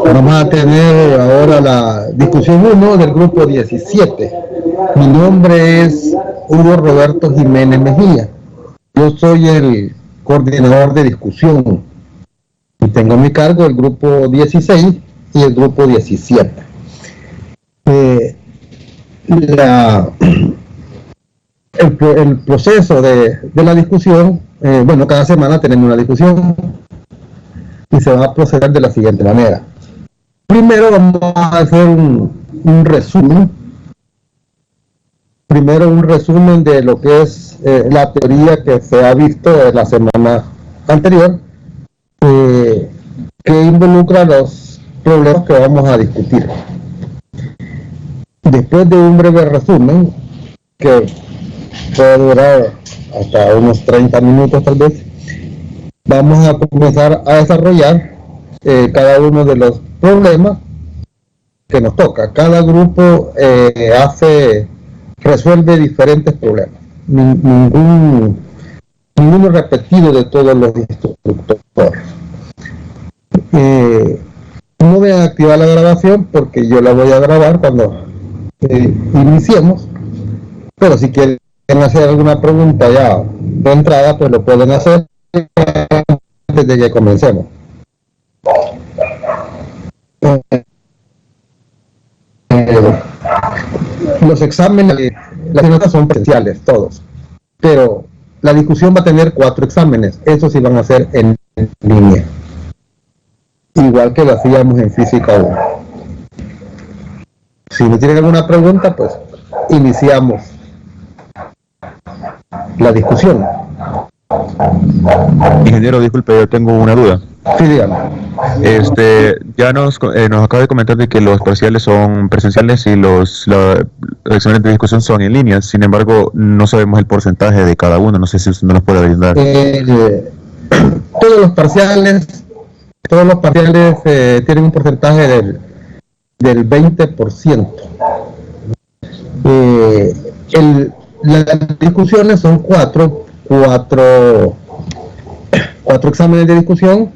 Vamos a tener ahora la discusión 1 del grupo 17. Mi nombre es Hugo Roberto Jiménez Mejía. Yo soy el coordinador de discusión y tengo a mi cargo el grupo 16 y el grupo 17. El proceso de la discusión, bueno, cada semana tenemos una discusión y se va a proceder de la siguiente manera. Primero vamos a hacer un resumen. Primero un resumen de lo que es la teoría que se ha visto en la semana anterior, que involucra los problemas que vamos a discutir. Después de un breve resumen, que puede durar hasta unos 30 minutos tal vez, vamos a comenzar a desarrollar cada uno de los problemas que nos toca. Cada grupo resuelve diferentes problemas. Ninguno repetido de todos los instructores. No voy a activar la grabación porque yo la voy a grabar cuando iniciemos, pero si quieren hacer alguna pregunta ya de entrada, pues lo pueden hacer antes de que comencemos. Los exámenes, las notas son presenciales, todos, pero la discusión va a tener 4 exámenes, esos sí van a ser en línea, igual que lo hacíamos en física 1. Si no tienen alguna pregunta, pues iniciamos la discusión. Ingeniero, disculpe, yo tengo una duda. Sí, dígame. Ya nos acaba de comentar de que los parciales son presenciales y los exámenes de discusión son en línea. Sin embargo, no sabemos el porcentaje de cada uno. No sé si usted nos lo puede brindar. Todos los parciales tienen un porcentaje del 20%. Las discusiones son cuatro exámenes de discusión,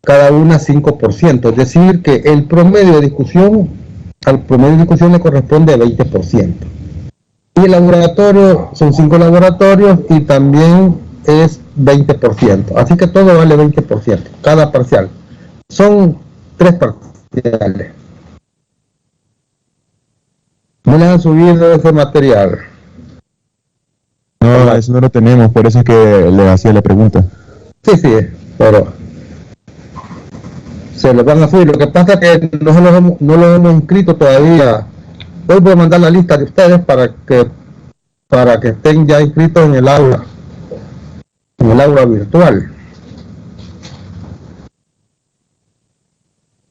cada una 5%, es decir que el promedio de discusión, al promedio de discusión le corresponde 20%. Y el laboratorio, son 5 laboratorios y también es 20%, así que todo vale 20%, cada parcial. Son 3 parciales. ¿No les han subido ese material? No, eso no lo tenemos, por eso es que le hacía la pregunta. Sí, pero se los van a subir. Lo que pasa es que no los hemos inscrito todavía. Hoy voy a mandar la lista de ustedes para que estén ya inscritos en el aula virtual.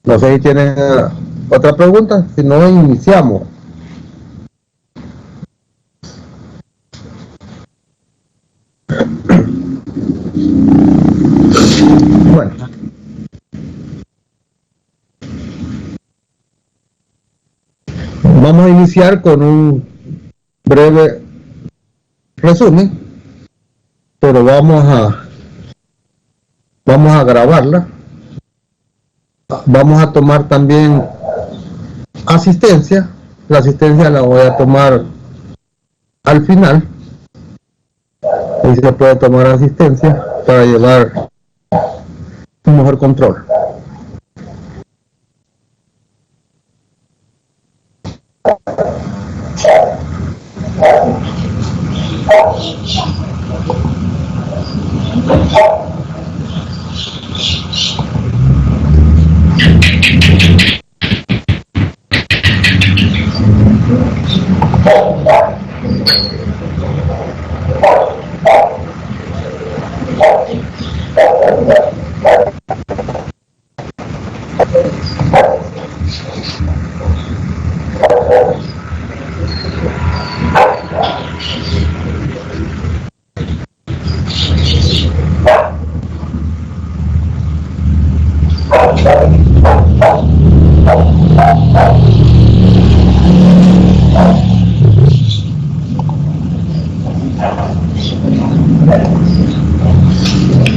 No sé si tienen otra pregunta, si no iniciamos. Bueno, vamos a iniciar con un breve resumen, pero vamos a grabarla. Vamos a tomar también asistencia. La asistencia la voy a tomar al final. Y se puede tomar asistencia para llevar un mejor control.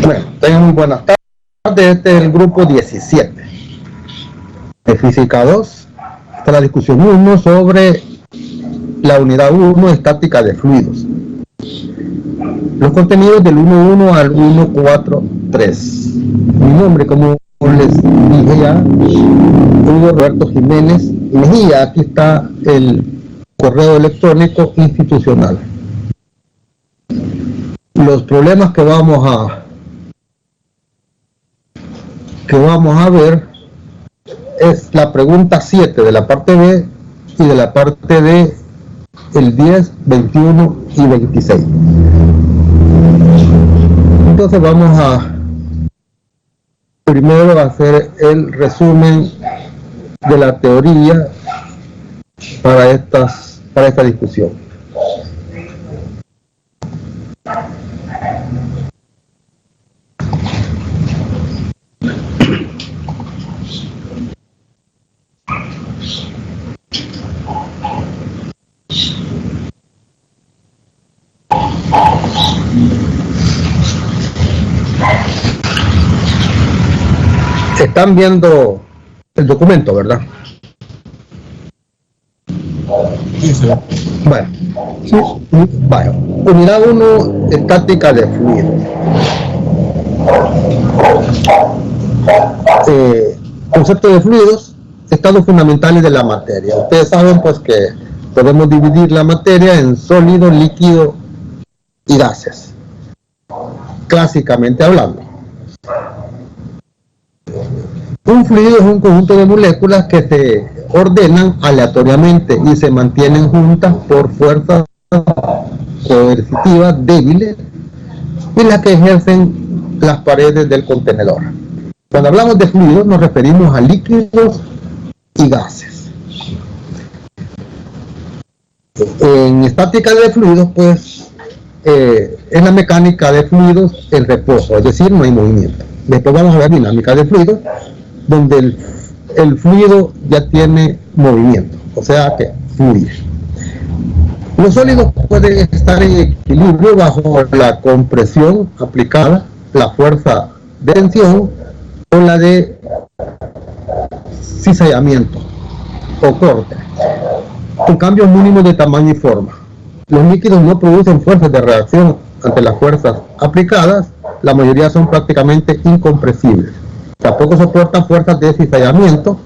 Bueno, tengan muy buenas tardes. este es el grupo 17. De Física 2, está la discusión 1 sobre la unidad 1, estática de fluidos. Los contenidos del 1.1 al 1.4.3. Mi nombre, como les dije ya, Hugo Roberto Jiménez Mejía. Aquí está el correo electrónico institucional. Los problemas que vamos a ver es la pregunta 7 de la parte B y de la parte D, el 10, 21 y 26. Entonces vamos a primero hacer el resumen de la teoría para esta discusión. Están viendo el documento, ¿verdad? Sí, sí. Bueno, sí. Vaya. Unidad 1, estática de fluido. Concepto de fluidos, estados fundamentales de la materia. Ustedes saben pues que podemos dividir la materia en sólido, líquido y gases, clásicamente hablando. Un fluido es un conjunto de moléculas que se ordenan aleatoriamente y se mantienen juntas por fuerzas coercitivas débiles y las que ejercen las paredes del contenedor. Cuando hablamos de fluidos nos referimos a líquidos y gases. En estática de fluidos, pues, es la mecánica de fluidos el reposo, es decir, no hay movimiento. Después vamos a ver dinámica de fluidos, donde el fluido ya tiene movimiento, o sea que fluir. Los sólidos pueden estar en equilibrio bajo la compresión aplicada, la fuerza de tensión o la de cizallamiento o corte, con cambios mínimos de tamaño y forma. Los líquidos no producen fuerzas de reacción ante las fuerzas aplicadas, la mayoría son prácticamente incompresibles. Tampoco soportan fuerzas de cizallamiento,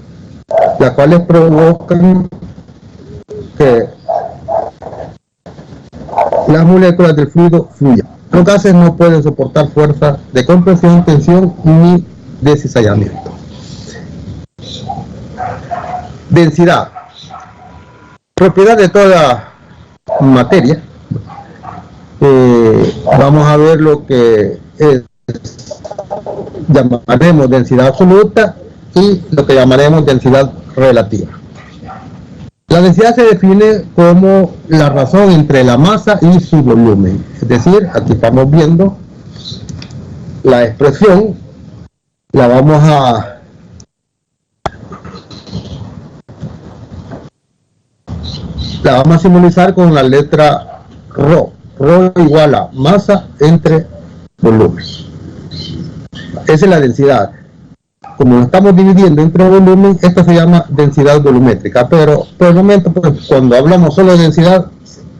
las cuales provocan que las moléculas del fluido fluyan. Los gases no pueden soportar fuerzas de compresión, tensión ni de cizallamiento. Densidad. Propiedad de toda materia. Vamos a ver lo que llamaremos densidad absoluta y lo que llamaremos densidad relativa. La densidad se define como la razón entre la masa y su volumen. Es decir, aquí estamos viendo la expresión, la vamos a simbolizar con la letra ρ. ρ igual a masa entre volumen. Esa es la densidad. Como lo estamos dividiendo entre volumen, esta se llama densidad volumétrica, pero por el momento, pues, cuando hablamos solo de densidad,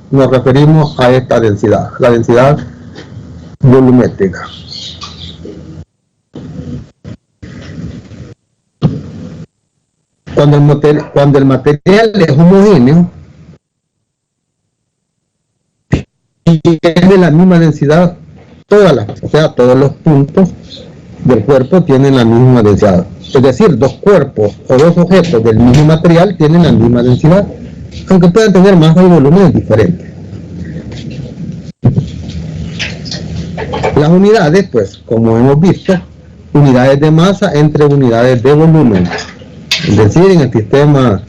nos referimos a esta densidad, la densidad volumétrica. Cuando el material es homogéneo y tiene la misma densidad, todos los puntos del cuerpo tienen la misma densidad. Es decir, dos cuerpos o dos objetos del mismo material tienen la misma densidad, aunque puedan tener masa y volumen diferentes. Las unidades, pues, como hemos visto, unidades de masa entre unidades de volumen. Es decir, en el sistema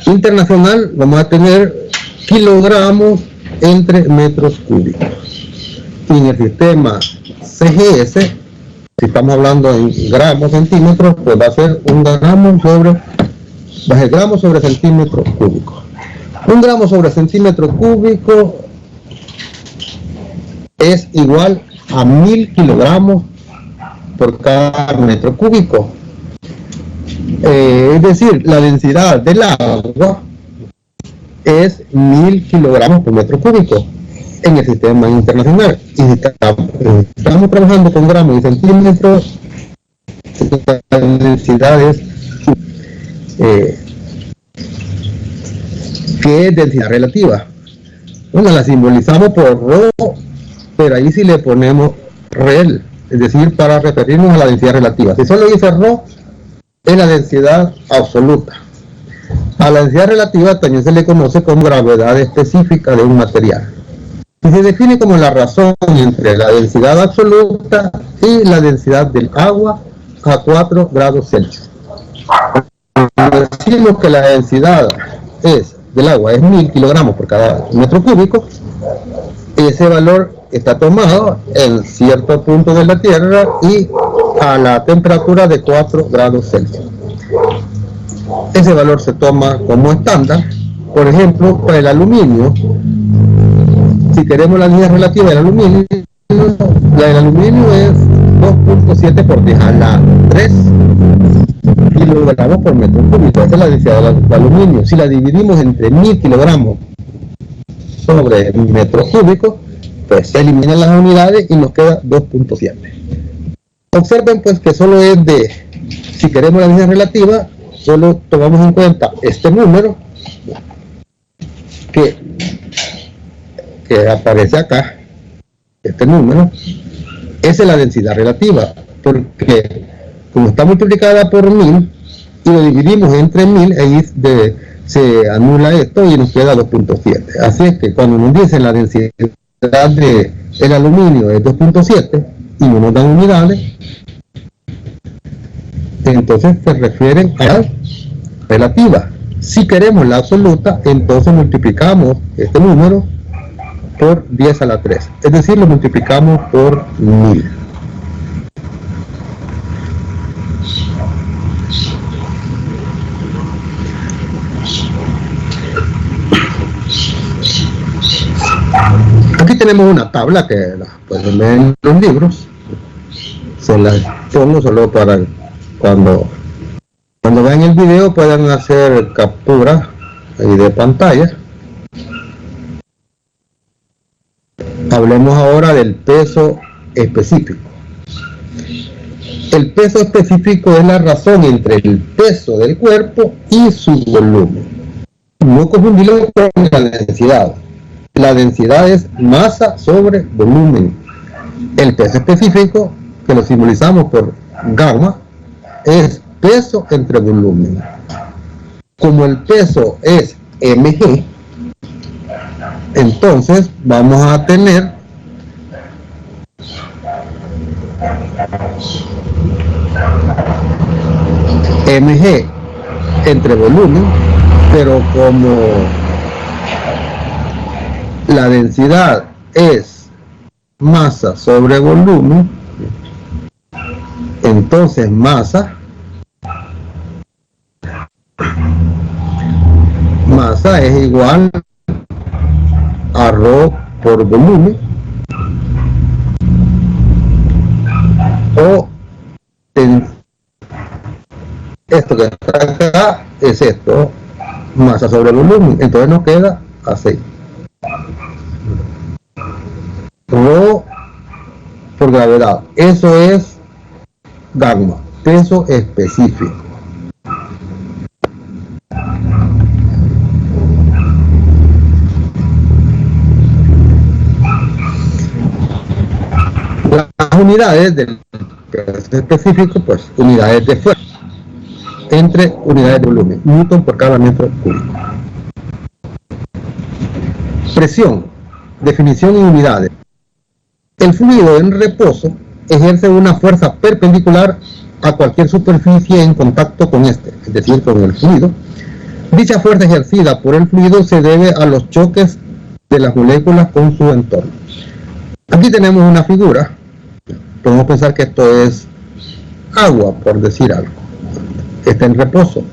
internacional vamos a tener kilogramos entre metros cúbicos. Y en el sistema CGS, si estamos hablando en gramos, centímetros, pues va a ser un gramo sobre centímetro cúbico. Un gramo sobre centímetro cúbico es igual a 1000 kilogramos por cada metro cúbico. Es decir, la densidad del agua es 1000 kilogramos por metro cúbico en el sistema internacional. Y si estamos trabajando con gramos y centímetros, la densidad es ¿qué es densidad relativa? Bueno, la simbolizamos por rho, pero ahí sí le ponemos rel, es decir, para referirnos a la densidad relativa. Si solo dice rho, es la densidad absoluta. A la densidad relativa también se le conoce como gravedad específica de un material. Y se define como la razón entre la densidad absoluta y la densidad del agua a 4 grados Celsius. Cuando decimos que la densidad del agua es 1000 kilogramos por cada metro cúbico, ese valor está tomado en cierto punto de la Tierra y a la temperatura de 4 grados Celsius. Ese valor se toma como estándar. Por ejemplo, para el aluminio, si queremos la densidad relativa del aluminio, la del aluminio es 2.7 por 10 a la 3 kilogramos por metro cúbico. Esa es la densidad del aluminio. Si la dividimos entre 1000 kilogramos sobre metro cúbico, pues se eliminan las unidades y nos queda 2.7. Observen pues que solo es si queremos la densidad relativa, solo tomamos en cuenta este número que aparece acá. Este número, esa es la densidad relativa, porque como está multiplicada por 1000 y lo dividimos entre 1000, ahí se anula esto y nos queda 2.7. Así es que cuando nos dicen la densidad del aluminio es 2.7 y no nos dan unidades, entonces se refieren a la relativa. Si queremos la absoluta, entonces multiplicamos este número por 10 a la 3, es decir, lo multiplicamos por 1000. Aquí tenemos una tabla que la pueden leer en los libros. Se las pongo solo para cuando vean el video puedan hacer captura ahí de pantalla. Hablemos ahora del peso específico. El peso específico es la razón entre el peso del cuerpo y su volumen. No confundirlo con la densidad. La densidad es masa sobre volumen. El peso específico, que lo simbolizamos por gamma, es peso entre volumen. Como el peso es mg, entonces vamos a tener mg entre volumen, pero como la densidad es masa sobre volumen, entonces masa es igual a ρ por volumen, o esto que está acá es esto, masa sobre volumen, entonces nos queda así. Rho por gravedad, eso es gamma, peso específico. Las unidades del peso específico, pues unidades de fuerza entre unidades de volumen, newton por cada metro cúbico. Presión, definición en unidades. El fluido en reposo ejerce una fuerza perpendicular a cualquier superficie en contacto con este, es decir, con el fluido. Dicha fuerza ejercida por el fluido se debe a los choques de las moléculas con su entorno. Aquí tenemos una figura. Podemos pensar que esto es agua, por decir algo. Está en reposo,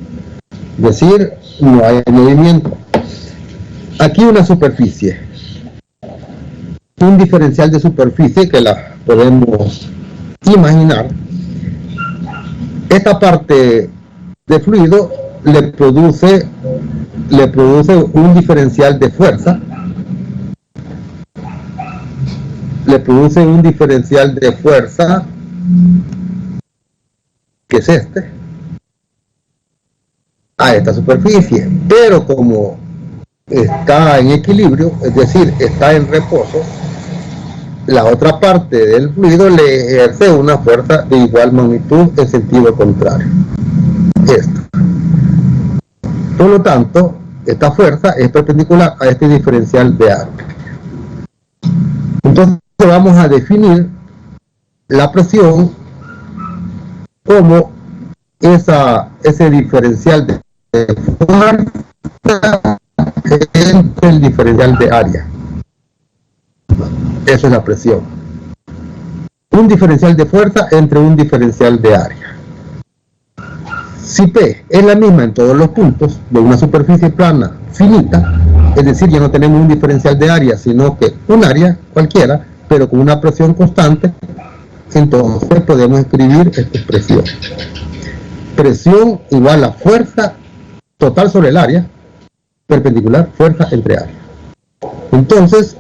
es decir, no hay movimiento. Aquí una superficie, un diferencial de superficie que la podemos imaginar Esta parte de fluido le produce un diferencial de fuerza, que es este, a esta superficie, pero como está en equilibrio, es decir, está en reposo, la otra parte del fluido le ejerce una fuerza de igual magnitud en sentido contrario. Esta. Por lo tanto, esta fuerza es perpendicular a este diferencial de área. Entonces vamos a definir la presión como ese diferencial de fuerza entre el diferencial de área. Esa es la presión. Un diferencial de fuerza entre un diferencial de área. Si P es la misma en todos los puntos de una superficie plana finita, es decir, ya no tenemos un diferencial de área, sino que un área cualquiera, pero con una presión constante, entonces podemos escribir esta expresión. Presión igual a fuerza total sobre el área, perpendicular, fuerza entre área. Entonces,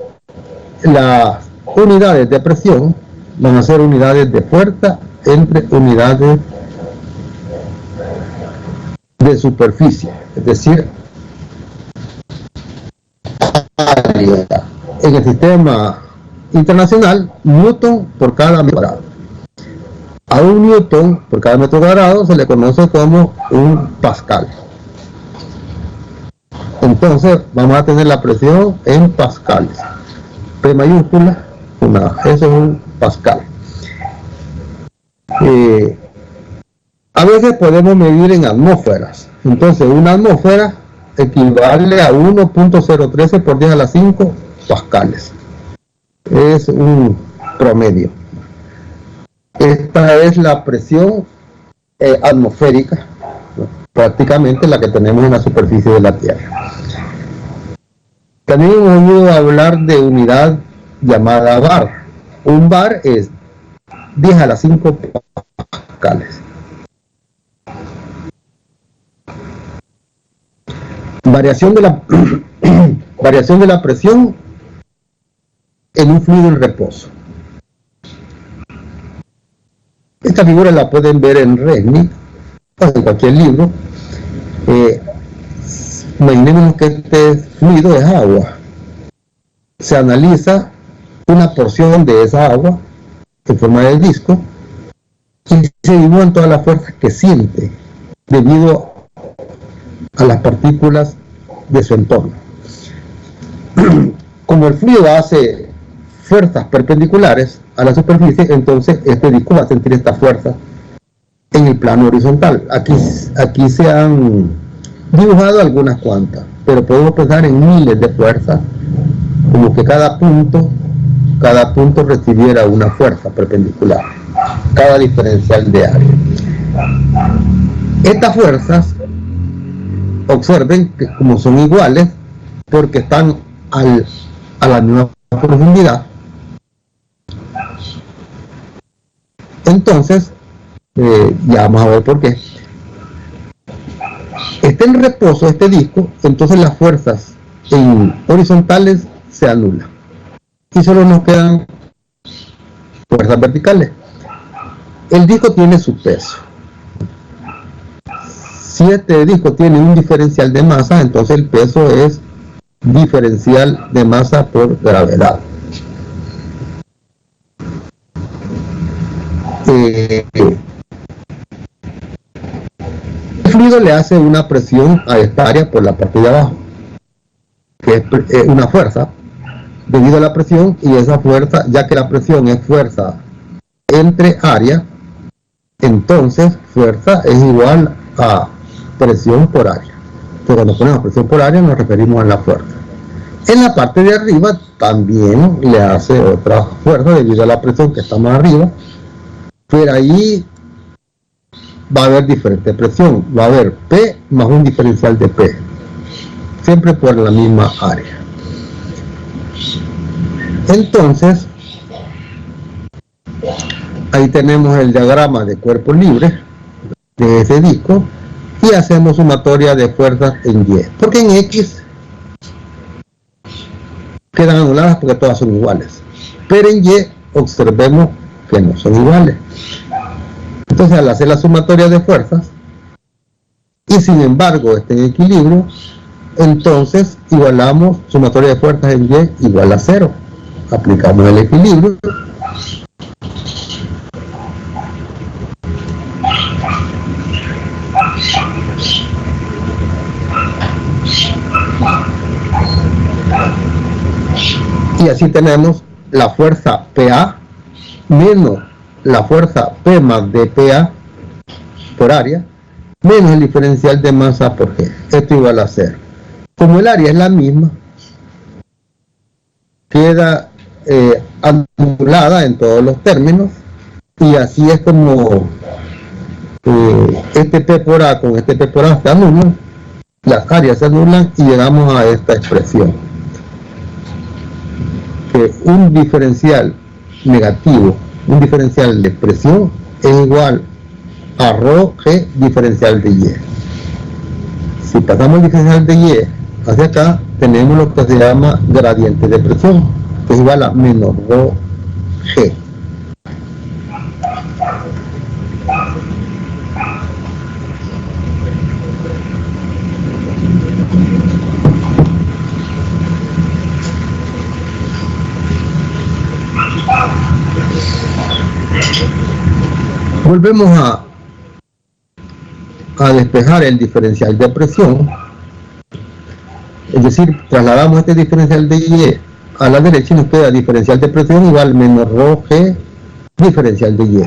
las unidades de presión van a ser unidades de fuerza entre unidades de superficie, es decir, área. En el sistema internacional, newton por cada metro cuadrado. A un newton por cada metro cuadrado se le conoce como un pascal. Entonces vamos a tener la presión en pascales. P mayúscula, eso es un pascal. A veces podemos medir en atmósferas. Entonces una atmósfera equivale a 1.013 por 10 a la 5 pascales. Es un promedio. Esta es la presión atmosférica, prácticamente la que tenemos en la superficie de la Tierra. También hemos oído hablar de unidad llamada bar. Un bar es 10 a la 5 pascales. Variación de la presión en un fluido en reposo. Esta figura la pueden ver en Resnick o en cualquier libro. Imaginemos que este fluido es agua. Se analiza una porción de esa agua en forma de disco y se dibujan todas las fuerzas que siente debido a las partículas de su entorno. Como el fluido hace fuerzas perpendiculares a la superficie, entonces este disco va a sentir esta fuerza en el plano horizontal. Aquí se han dibujado algunas cuantas, pero podemos pensar en miles de fuerzas, como que cada punto recibiera una fuerza perpendicular, cada diferencial de área. Estas fuerzas, observen que como son iguales, porque están a la misma profundidad, entonces ya vamos a ver por qué. Está en reposo este disco, entonces las fuerzas en horizontales se anulan y solo nos quedan fuerzas verticales. El disco tiene su peso. Si este disco tiene un diferencial de masa, entonces el peso es diferencial de masa por gravedad. El fluido le hace una presión a esta área por la parte de abajo, que es una fuerza debido a la presión, y esa fuerza, ya que la presión es fuerza entre área, entonces fuerza es igual a presión por área. Entonces cuando ponemos presión por área nos referimos a la fuerza. En la parte de arriba también le hace otra fuerza debido a la presión que está más arriba, pero ahí va a haber diferente presión, va a haber P más un diferencial de P, siempre por la misma área. Entonces, ahí tenemos el diagrama de cuerpo libre, de ese disco y hacemos sumatoria de fuerzas en Y. Porque en X quedan anuladas porque todas son iguales. Pero en Y observemos que no son iguales. Entonces, al hacer la sumatoria de fuerzas y sin embargo está en equilibrio, entonces igualamos sumatoria de fuerzas en Y igual a 0. Aplicamos el equilibrio. Y así tenemos la fuerza PA menos la fuerza P más dPA por área menos el diferencial de masa por G. Esto igual a 0. Como el área es la misma, queda anulada en todos los términos y así es como este P por A con este P por A se anulan, las áreas se anulan y llegamos a esta expresión. Que un diferencial negativo, un diferencial de presión es igual a ρ G diferencial de Y. Si pasamos el diferencial de Y hacia acá, tenemos lo que se llama gradiente de presión, que es igual a menos ρ G. Volvemos a despejar el diferencial de presión, es decir, trasladamos este diferencial de Y a la derecha y nos queda diferencial de presión igual menos ρ G diferencial de Y.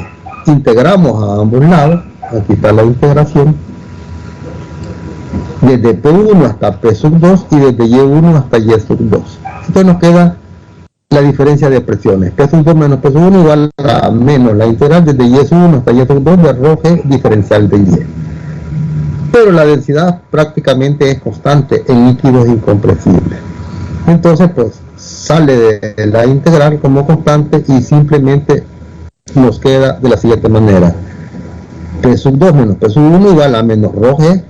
Integramos a ambos lados, aquí está la integración, desde P1 hasta P sub 2 y desde Y1 hasta Y sub 2. Entonces nos queda la diferencia de presiones, P sub 2 menos P sub 1 igual a menos la integral desde Y sub 1 hasta Y sub 2 de ρ G diferencial de Y. Pero la densidad prácticamente es constante en líquidos incompresibles. Entonces pues sale de la integral como constante y simplemente nos queda de la siguiente manera: P sub 2 menos P sub 1 igual a menos ρ G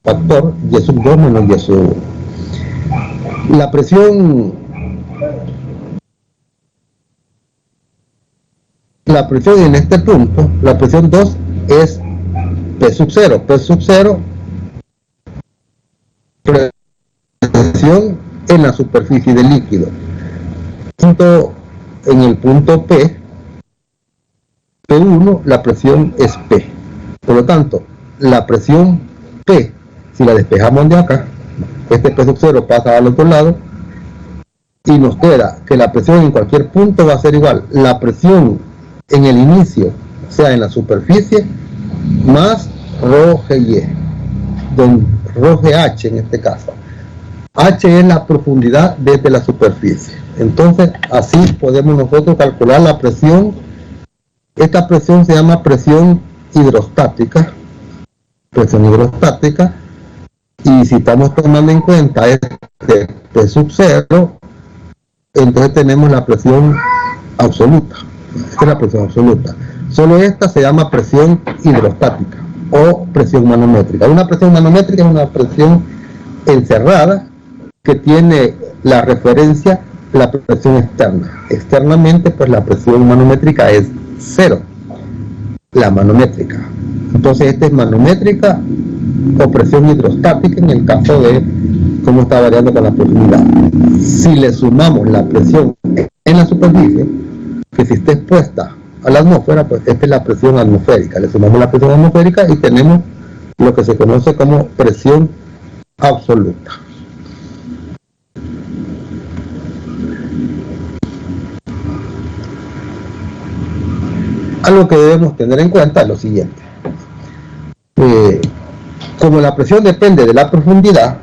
factor Y sub 2 menos Y sub 1. La presión en este punto, la presión 2 es P sub 0. P sub 0, presión en la superficie del líquido. En el punto P1, la presión es P. Por lo tanto, la presión P, si la despejamos de acá, este P sub 0 pasa al otro lado y nos queda que la presión en cualquier punto va a ser igual. La presión en el inicio, o sea, en la superficie, más ρ G ρ GH en este caso. H es la profundidad desde la superficie. Entonces, así podemos nosotros calcular la presión. Esta presión se llama presión hidrostática. Y si estamos tomando en cuenta este P sub 0, entonces tenemos la presión absoluta. Esta es la presión absoluta. Solo esta se llama presión hidrostática o presión manométrica. Una presión manométrica es una presión encerrada que tiene la referencia la presión externa. Externamente, pues la presión manométrica es 0. La manométrica. Entonces, esta es manométrica o presión hidrostática en el caso de cómo está variando con la profundidad. Si le sumamos la presión en la superficie, que si está expuesta a la atmósfera, pues esta es la presión atmosférica. Le sumamos la presión atmosférica y tenemos lo que se conoce como presión absoluta. Algo que debemos tener en cuenta es lo siguiente: como la presión depende de la profundidad,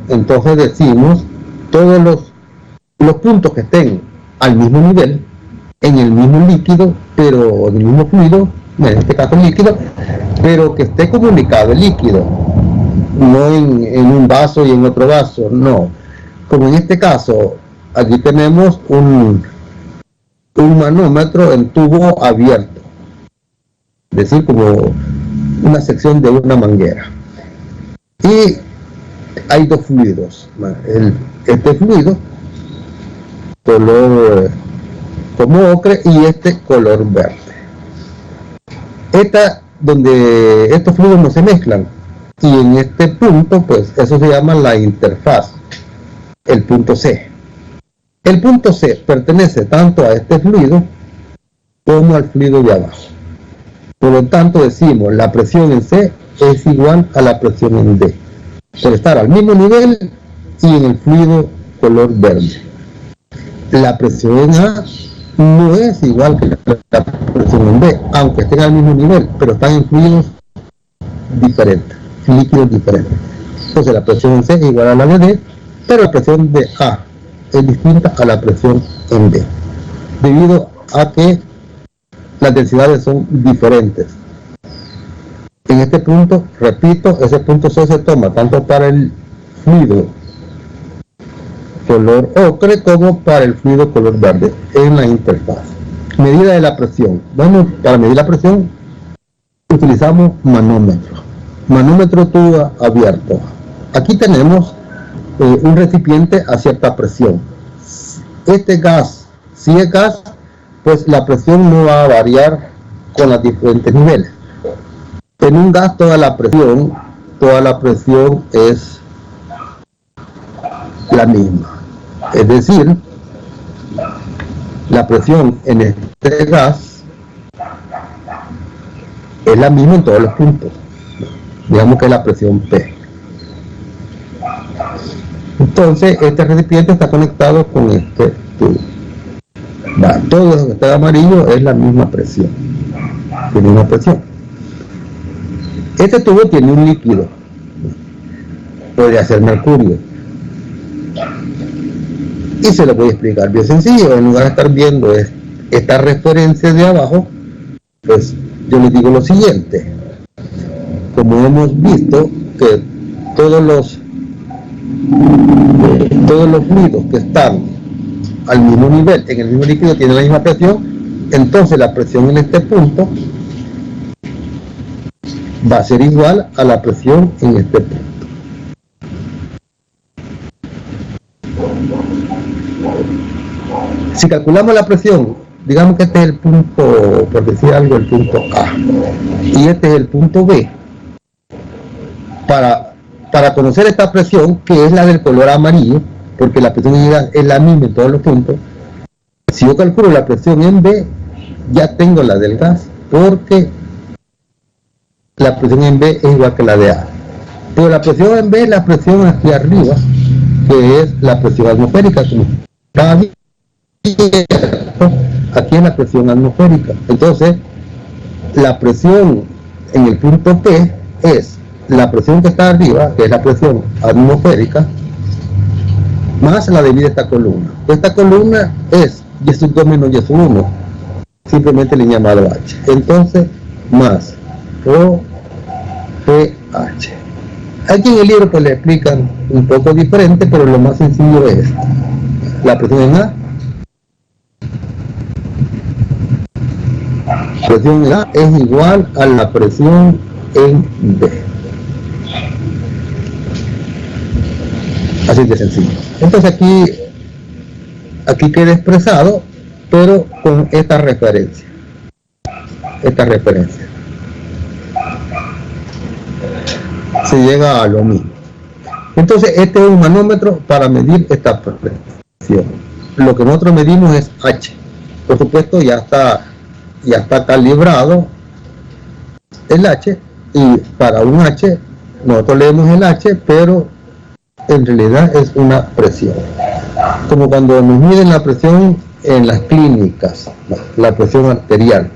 entonces decimos todos los puntos que estén al mismo nivel, en el mismo líquido, pero en el mismo fluido, en este caso líquido, pero que esté comunicado el líquido, no en un vaso y en otro vaso, no. Como en este caso, aquí tenemos un manómetro en tubo abierto, es decir, como una sección de una manguera. Y hay dos fluidos. Este fluido, color como ocre, y este color verde. Donde estos fluidos no se mezclan. Y en este punto, pues eso se llama la interfaz, el punto C. El punto C pertenece tanto a este fluido como al fluido de abajo. Por lo tanto, decimos la presión en C es igual a la presión en D, por estar al mismo nivel y en el fluido color verde. La presión en A no es igual que la presión en B, aunque estén al mismo nivel, pero están en fluidos diferentes, líquidos diferentes. Entonces la presión en C es igual a la de D, pero la presión de A es distinta a la presión en D, debido a que las densidades son diferentes. En este punto, repito, ese punto C se toma tanto para el fluido color ocre como para el fluido color verde en la interfaz. Medida de la presión. Bueno, para medir la presión utilizamos manómetro. Manómetro tubo abierto. Aquí tenemos un recipiente a cierta presión. Este gas, si es gas, pues la presión no va a variar con los diferentes niveles. En un gas toda la presión es la misma. Es decir, la presión en este gas es la misma en todos los puntos. Digamos que es la presión P. Entonces, este recipiente está conectado con este tubo. Todo lo que está amarillo es la misma presión. Este tubo tiene un líquido. Podría ser mercurio. Y se lo voy a explicar bien sencillo. En lugar de estar viendo esta referencia de abajo, pues yo les digo lo siguiente. Como hemos visto que todos los fluidos que están al mismo nivel, en el mismo líquido, tienen la misma presión, entonces la presión en este punto va a ser igual a la presión en este punto. Si calculamos la presión, digamos que este es el punto, por decir algo, el punto A, y este es el punto B. Para conocer esta presión, que es la del color amarillo, porque la presión en gas es la misma en todos los puntos, si yo calculo la presión en B, ya tengo la del gas, porque la presión en B es igual que la de A. Pero la presión en B es la presión aquí arriba, que es la presión atmosférica, como está abierto, aquí es la presión atmosférica. Entonces, la presión en el punto P es la presión que está arriba, que es la presión atmosférica, más la de esta columna. Esta columna es Y sub 2 menos Y sub 1, simplemente le he llamado H. Entonces, más Rho PH. Aquí en el libro pues le explican un poco diferente, pero lo más sencillo es la presión en A. Presión en A es igual a la presión en B. Así de sencillo. Entonces aquí queda expresado, pero con esta referencia. Se llega a lo mismo. Entonces este es un manómetro para medir esta presión. Lo que nosotros medimos es H. Por supuesto ya está calibrado el H, y para un H nosotros leemos el H, pero en realidad es una presión, como cuando nos miden la presión en las clínicas, la presión arterial.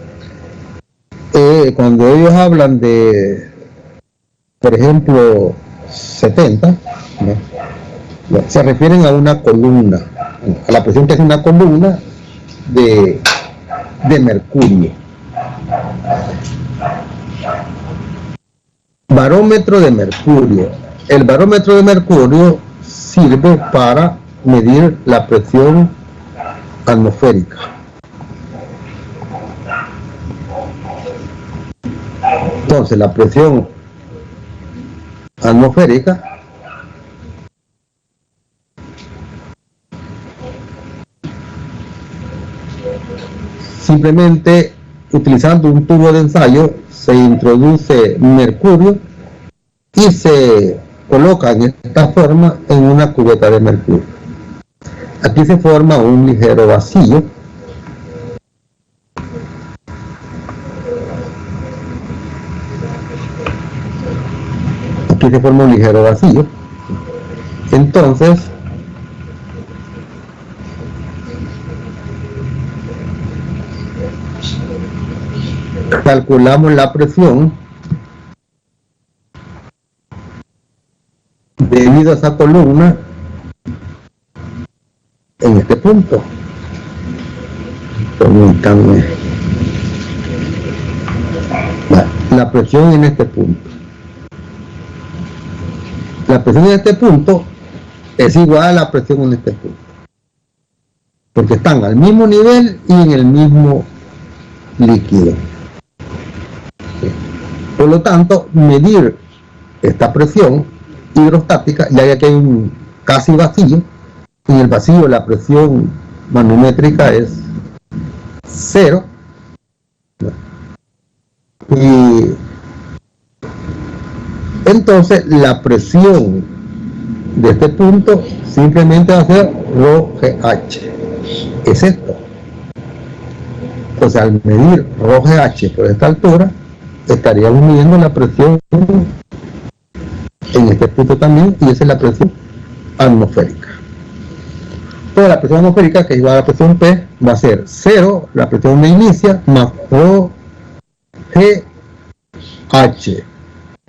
Cuando ellos hablan de, por ejemplo, 70, ¿no? Se refieren a una columna, a la presión que es una columna de mercurio. Barómetro de mercurio. El barómetro de mercurio sirve para medir la presión atmosférica. Entonces la presión atmosférica simplemente utilizando un tubo de ensayo se introduce mercurio y se coloca en esta forma en una cubeta de mercurio. Aquí se forma un ligero vacío. Aquí se forma un ligero vacío. Entonces, calculamos la presión debido a esa columna en este punto. Permítanme. La presión en este punto. La presión en este punto es igual a la presión en este punto, porque están al mismo nivel y en el mismo líquido. Por lo tanto, medir esta presión hidrostática, ya que hay un casi vacío, en el vacío la presión manométrica es 0, y entonces la presión de este punto simplemente va a ser ρGH. Es esto. Entonces al medir ρGH por esta altura, estaríamos midiendo la presión en este punto también, y esa es la presión atmosférica. Toda la presión atmosférica, que es igual a la presión P, va a ser 0, la presión de inicia, más ρGH.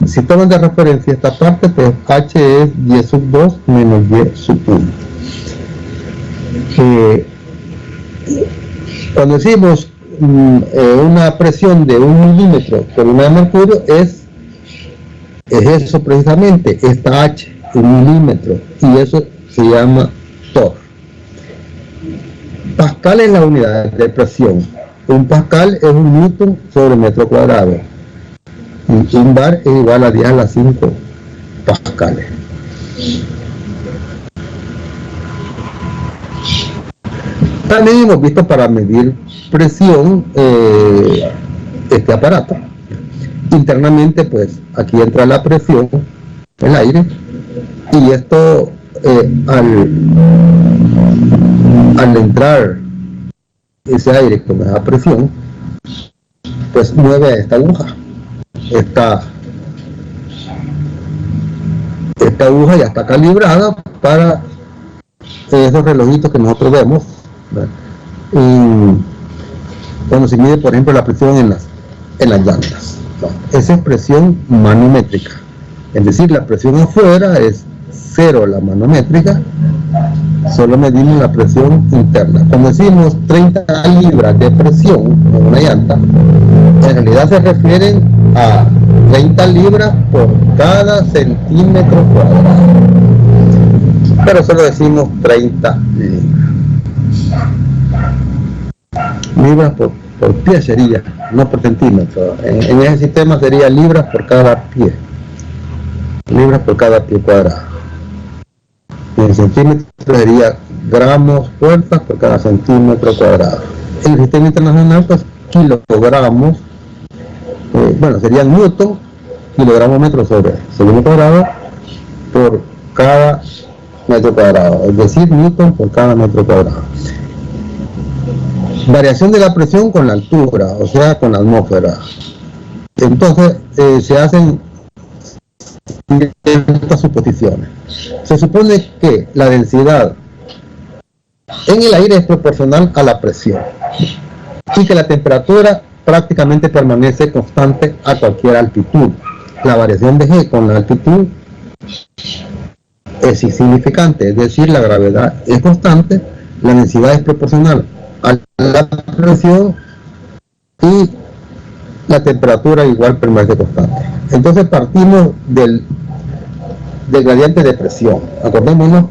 Si toman de referencia esta parte, pues H es 10⁻² menos 10⁻⁻1. Cuando decimos una presión de 1 milímetro por una de mercurio, es eso precisamente, esta H, 1 milímetro, y eso se llama torr. Pascal es la unidad de presión. Un pascal es un newton sobre metro cuadrado. Y un bar es igual a 10⁵ pascales. También hemos visto para medir presión este aparato. Internamente, pues aquí entra la presión, el aire, y esto al entrar ese aire con esa presión, pues mueve a esta aguja. Esta aguja ya está calibrada para esos relojitos que nosotros vemos, cuando se mide, por ejemplo, la presión en las llantas. Esa es presión manométrica, es decir, la presión afuera es 0 la manométrica, solo medimos la presión interna. Cuando decimos 30 libras de presión en una llanta, en realidad se refieren a 30 libras por cada centímetro cuadrado, pero solo decimos 30 libras por pie sería, no por centímetro. En ese sistema sería libras por cada pie, libras por cada pie cuadrado. Y en centímetros sería gramos fuerzas por cada centímetro cuadrado. En el sistema internacional, pues kilogramos, bueno, serían newton, kilogramos metros sobre segundo cuadrado por cada metro cuadrado, es decir, newton por cada metro cuadrado. Variación de la presión con la altura, o sea, con la atmósfera. Entonces, se hacen estas suposiciones. Se supone que la densidad en el aire es proporcional a la presión y que la temperatura prácticamente permanece constante a cualquier altitud. La variación de G con la altitud es insignificante, es decir, la gravedad es constante, la densidad es proporcional a la presión y la temperatura igual permanece constante. Entonces partimos del gradiente de presión. Acordémonos,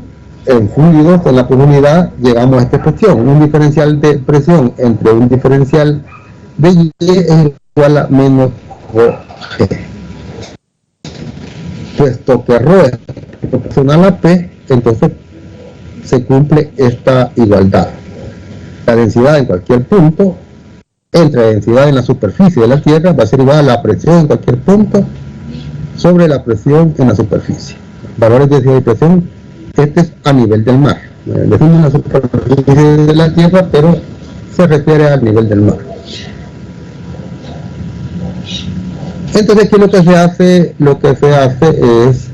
en fluidos, en la profundidad, llegamos a esta expresión. Un diferencial de presión entre un diferencial de Y es igual a menos rho G. Puesto que rho es proporcional a P, entonces se cumple esta igualdad. La densidad en cualquier punto entre la densidad en la superficie de la Tierra va a ser igual a la presión en cualquier punto sobre la presión en la superficie. Valores de densidad y presión, este es a nivel del mar. Decimos la superficie de la Tierra, pero se refiere al nivel del mar. Entonces aquí lo que se hace es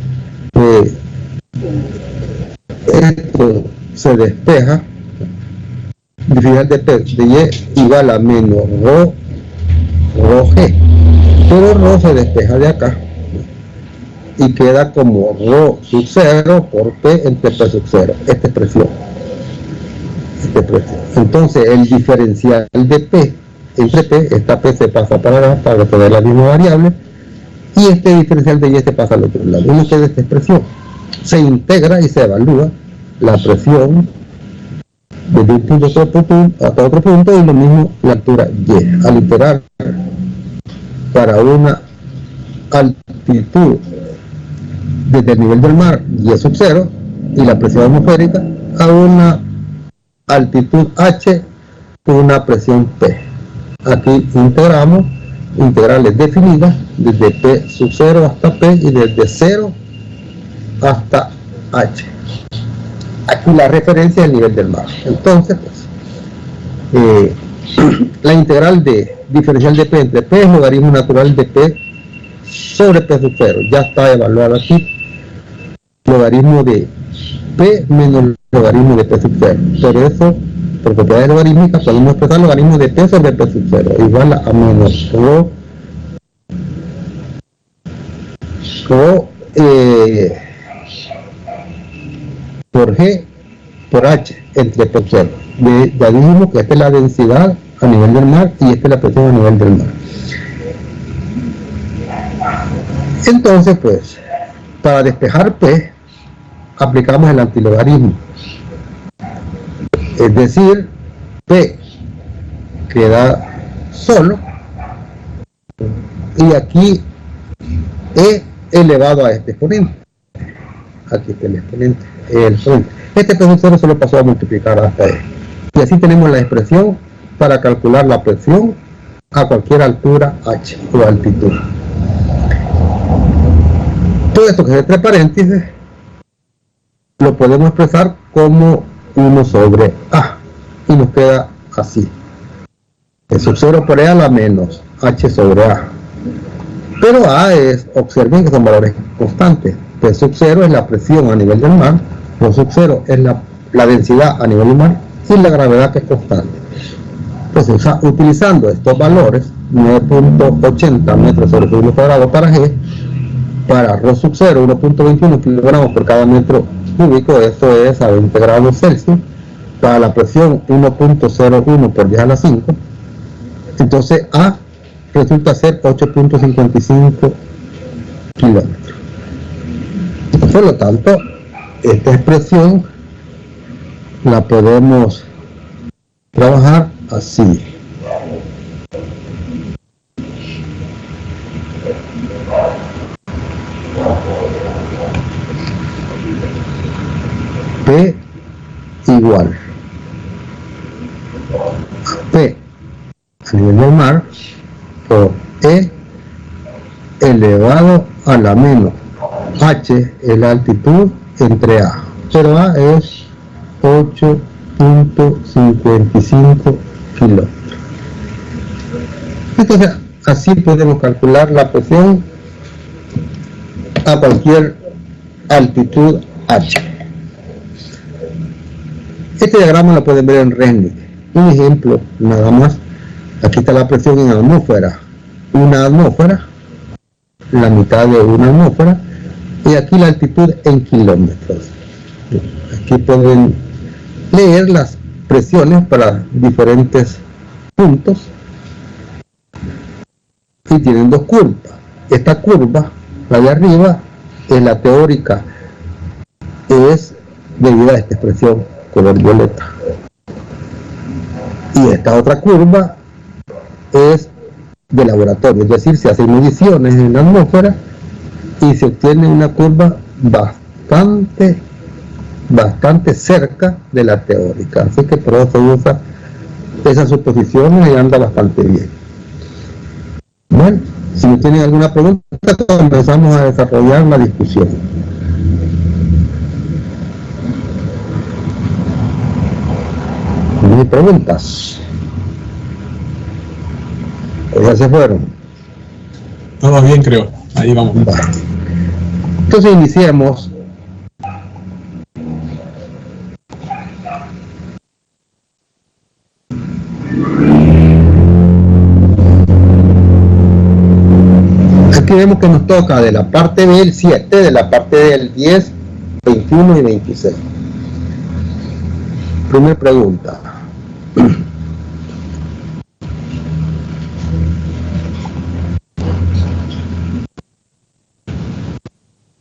esto se despeja, diferencial de P de Y igual a menos rho G, pero rho se despeja de acá y queda como rho sub 0 por P entre P sub 0, esta expresión. Entonces el diferencial de P entre P, esta P se pasa para acá para obtener la misma variable, y este diferencial de Y se pasa al otro lado. Uno queda esta expresión, se integra y se evalúa la presión desde un punto hasta otro punto, y lo mismo la altura Y. Al iterar para una altitud desde el nivel del mar, Y sub 0, y la presión atmosférica, a una altitud H, una presión P. Aquí integramos integrales definidas desde P sub 0 hasta P y desde 0 hasta H. Aquí la referencia es el nivel del mar. Entonces, pues, la integral de diferencial de P entre P es logaritmo natural de P sobre P sub 0. Ya está evaluado aquí. Logaritmo de P menos logaritmo de P sub 0. Por eso, por propiedades logarítmicas, podemos expresar logaritmo de P sobre P sub 0 igual a menos rho por G por H entre P sub 0. Ya dijimos que esta es la densidad a nivel del mar y esta es la presión a nivel del mar. Entonces, pues, para despejar P, aplicamos el antilogaritmo. Es decir, P queda solo, y aquí E elevado a este exponente. Aquí está el exponente. Este P sub 0 se lo pasó a multiplicar hasta E. Y así tenemos la expresión para calcular la presión a cualquier altura H o altitud. Todo esto que es entre paréntesis lo podemos expresar como 1 sobre A, y nos queda así: P sub 0 por E a la menos H sobre A. Pero A es, observen que son valores constantes. P sub 0 es la presión a nivel del mar, P sub 0 es la densidad a nivel del mar, y la gravedad, que es constante. Entonces, utilizando estos valores, 9.80 metros sobre segundo cuadrado para G, para rho sub 0, 1.21 kilogramos por cada metro cúbico, esto es a 20 grados Celsius, para la presión 1.01 por 10 a la 5, entonces A resulta ser 8.55 kilómetros. Por lo tanto, esta expresión la podemos trabajar así. P igual a P a nivel del mar por E elevado a la menos H es la altitud entre A, pero A es 8.55 kilómetros. Entonces, así podemos calcular la presión a cualquier altitud H. Este diagrama lo pueden ver en Resnick. Un ejemplo nada más. Aquí está la presión en atmósfera. Una atmósfera, la mitad de una atmósfera, y aquí la altitud en kilómetros. Aquí pueden leer las presiones para diferentes puntos, y tienen dos curvas. Esta curva, la de arriba, es la teórica, es debida a esta expresión color violeta, y esta otra curva es de laboratorio, es decir, se hacen mediciones en la atmósfera y se obtiene una curva bastante cerca de la teórica, así que por eso se usa esas suposiciones y anda bastante bien. Bueno, si no tienen alguna pregunta, comenzamos a desarrollar la discusión. ¿No hay preguntas? ¿O ya se fueron? Todo bien, creo. Ahí vamos. Bueno. Entonces iniciemos. Aquí vemos que nos toca de la parte B el 7, de la parte D el 10, 21 y 26. Primera pregunta.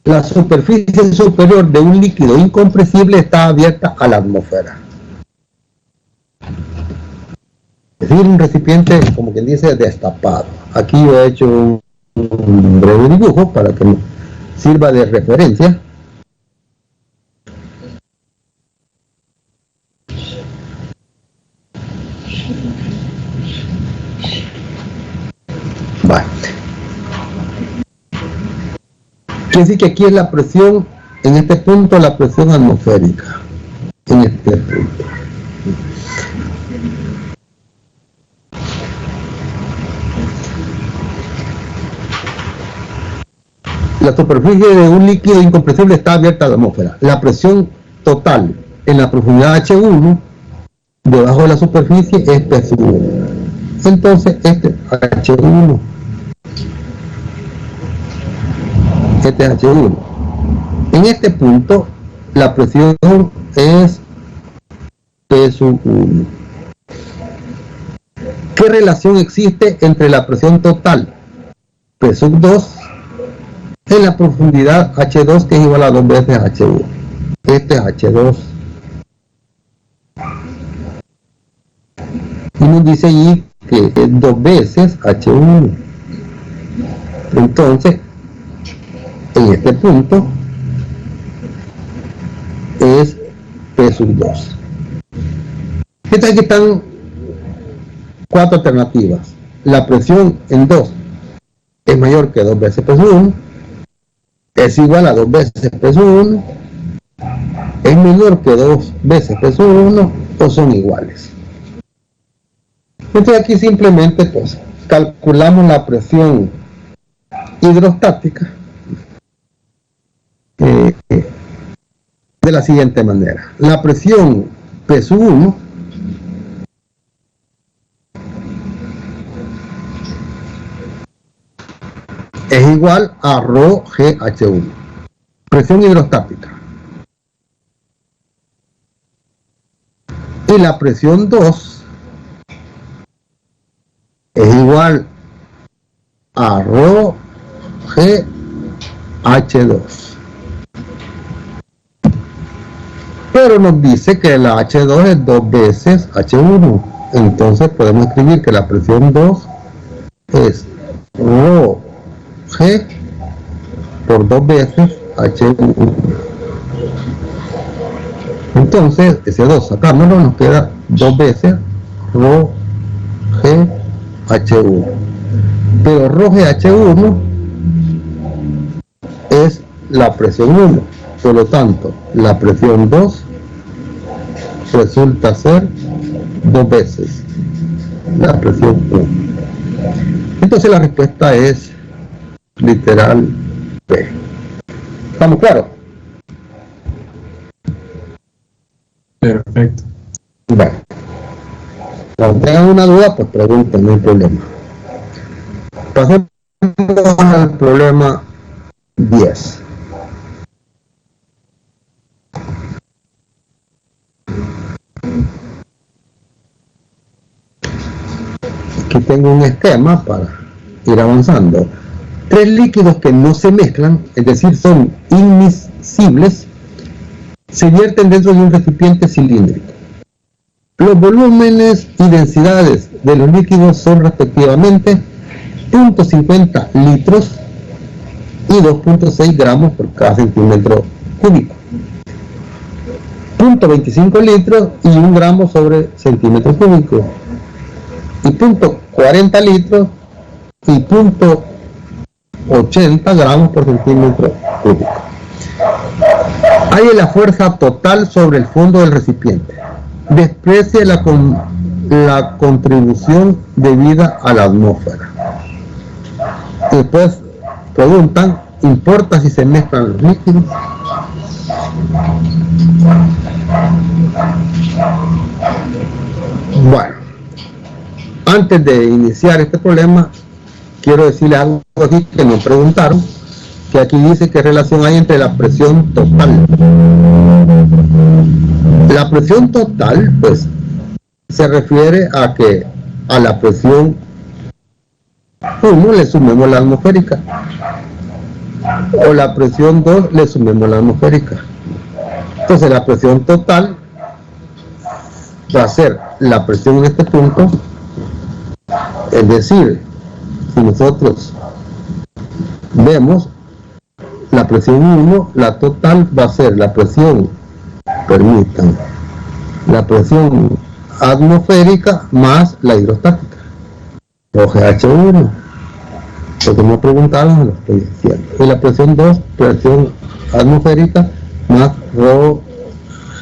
La superficie superior de un líquido incompresible está abierta a la atmósfera. Es decir, un recipiente, como quien dice, destapado. Aquí yo he hecho un breve dibujo para que me sirva de referencia. Vale. Quiere decir que aquí es la presión, en este punto la presión atmosférica, en este punto. La superficie de un líquido incompresible está abierta a la atmósfera. La presión total en la profundidad H1 debajo de la superficie es P1. Entonces este H1, este es H1. En este punto la presión es P1. ¿Qué relación existe entre la presión total P2 en la profundidad H2, que es igual a 2 veces H1? Este es H2. Y nos dice allí que es 2 veces H1. Entonces, en este punto es P2. Entonces aquí están 4 alternativas. La presión en 2 es mayor que 2 veces P1, es igual a 2 veces P1, es menor que 2 veces P1 o son iguales. Entonces aquí simplemente pues calculamos la presión hidrostática de la siguiente manera. La presión P1 es igual a ρ GH1, presión hidrostática. Y la presión 2 es igual a ρ GH2. Pero nos dice que la H2 es 2 veces H1. Entonces podemos escribir que la presión 2 es ρ G por 2 veces H1. Entonces ese 2 sacámoslo, nos queda 2 veces ρ G H1. Pero ρ G H1 es la presión 1. Por lo tanto, la presión 2 resulta ser 2 veces la presión 1. Entonces la respuesta es literal P. ¿Estamos claros? Perfecto. Bueno. Cuando tengan una duda, pues pregunten, no hay problema. Pasemos al problema 10. Aquí tengo un esquema para ir avanzando. 3 líquidos que no se mezclan, es decir, son inmiscibles, se vierten dentro de un recipiente cilíndrico. Los volúmenes y densidades de los líquidos son respectivamente 0.50 litros y 2.6 gramos por cada centímetro cúbico. 0.25 litros y 1 gramo sobre centímetro cúbico. Y 0.40 litros y 0.80 gramos por centímetro cúbico. Hay la fuerza total sobre el fondo del recipiente. Desprecie la contribución debida a la atmósfera. Después preguntan, ¿importa si se mezclan los líquidos? Bueno, antes de iniciar este problema, quiero decirle algo aquí que me preguntaron, que aquí dice qué relación hay entre la presión total. La presión total, pues, se refiere a que a la presión 1 le sumemos la atmosférica, o la presión 2 le sumemos la atmosférica. Entonces la presión total va a ser la presión en este punto, es decir, si nosotros vemos la presión 1, la total va a ser la presión, permitan, la presión atmosférica más la hidrostática, o GH1, porque me preguntaron, lo estoy diciendo. Y la presión 2, presión atmosférica más rho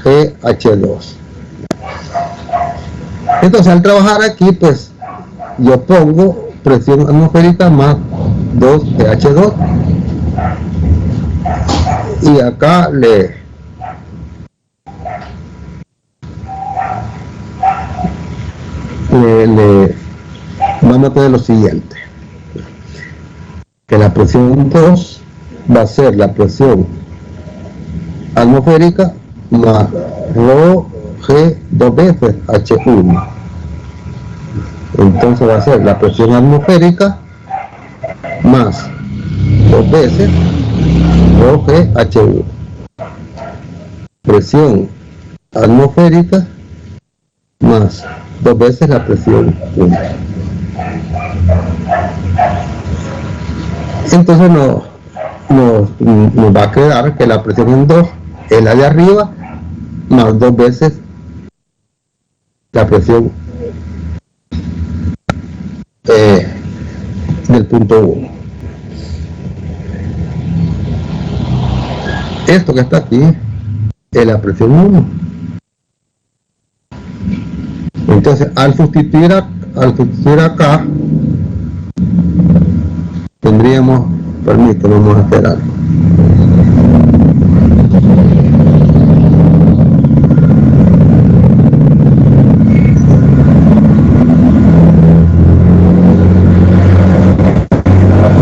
GH2. Entonces al trabajar aquí, pues yo pongo presión atmosférica más 2 GH2 y acá le vamos a tener lo siguiente, que la presión 2 va a ser la presión atmosférica más rho G 2 veces H1. Entonces va a ser la presión atmosférica más 2 veces rho G H1. Presión atmosférica más 2 veces la presión 1. Entonces nos va a quedar que la presión en 2 es la de arriba más 2 veces la presión del punto 1. Esto que está aquí es la presión 1. Entonces al sustituir acá tendríamos, permítame, vamos a hacer algo.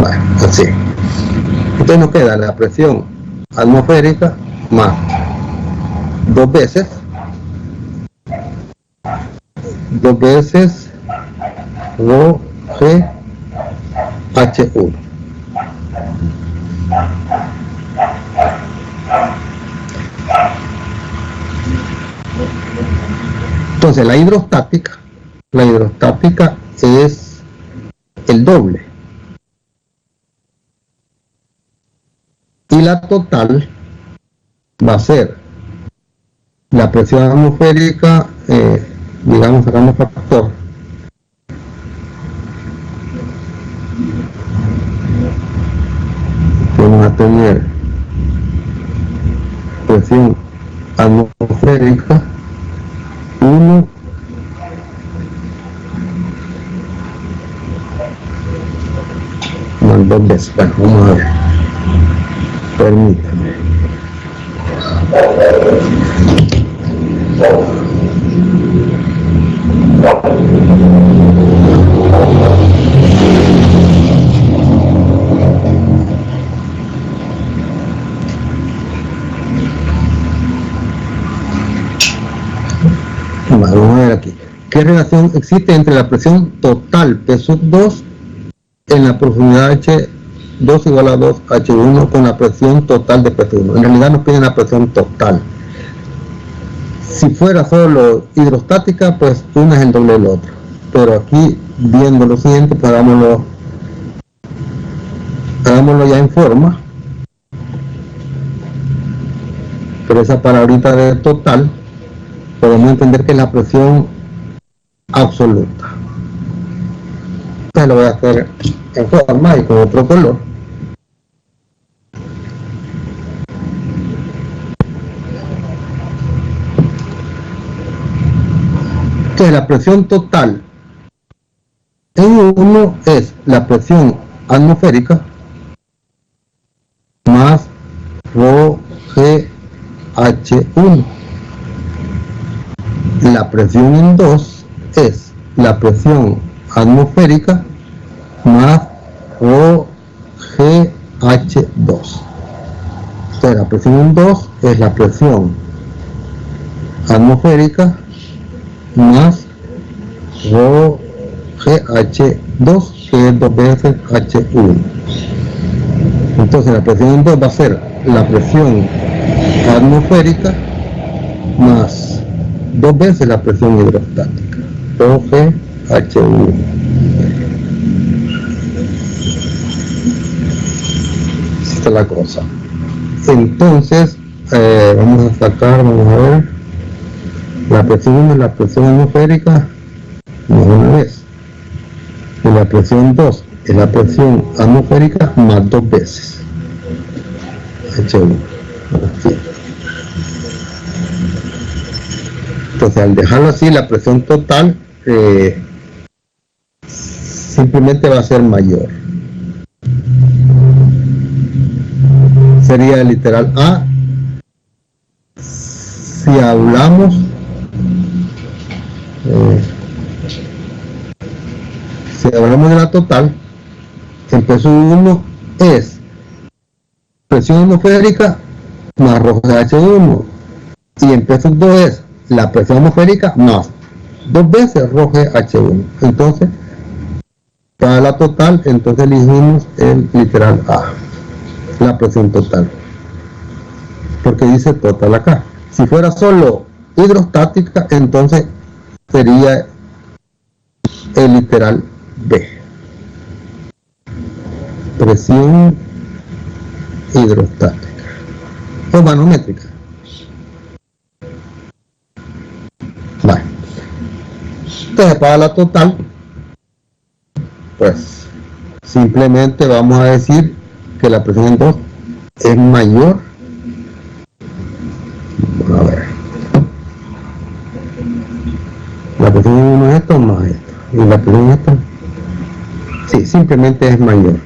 Bueno, así. Entonces nos queda la presión atmosférica más 2 veces rho G H1. Entonces la hidrostática es el doble, y la total va a ser la presión atmosférica, digamos, sacamos factor vamos a tener presión atmosférica 1 más 2 veces. Bueno, vamos a ver, permítame. Vamos a ver aquí. ¿Qué relación existe entre la presión total P2 en la profundidad H2 igual a 2 H1 con la presión total de P1? En realidad nos piden la presión total. Si fuera solo hidrostática, pues una es el doble del otro. Pero aquí, viendo lo siguiente, pues hagámoslo hagámoslo ya en forma, pero esa palabrita de total podemos entender que es la presión absoluta. Entonces lo voy a hacer en forma y con otro color. Entonces la presión total en uno es la presión atmosférica más rho g H1. La presión en 2 es la presión atmosférica más rho g H2. Entonces la presión en 2 es la presión atmosférica más rho GH2, que es 2 veces H1. Entonces la presión en 2 va a ser la presión atmosférica más 2 veces la presión hidrostática, rho GH1. Esta es la cosa. Entonces vamos a sacar, vamos a ver, la presión 1 es la presión atmosférica más una vez, y la presión 2 es la presión atmosférica más 2 veces H1. Así. Entonces al dejarlo así, la presión total simplemente va a ser mayor. Sería el literal A. Si hablamos de la total, el peso 1 es presión atmosférica más rho H1, y el peso 2 es la presión atmosférica más 2 veces rho H1. Entonces para la total, entonces elegimos el literal A, la presión total, porque dice total acá. Si fuera solo hidrostática, entonces sería el literal B, presión hidrostática o manométrica. Vale. Entonces para la total, pues simplemente vamos a decir que la presión en 2 es mayor. A ver, la presión en 1 es esto más esto, y la presión en esto, sí, simplemente es mayor.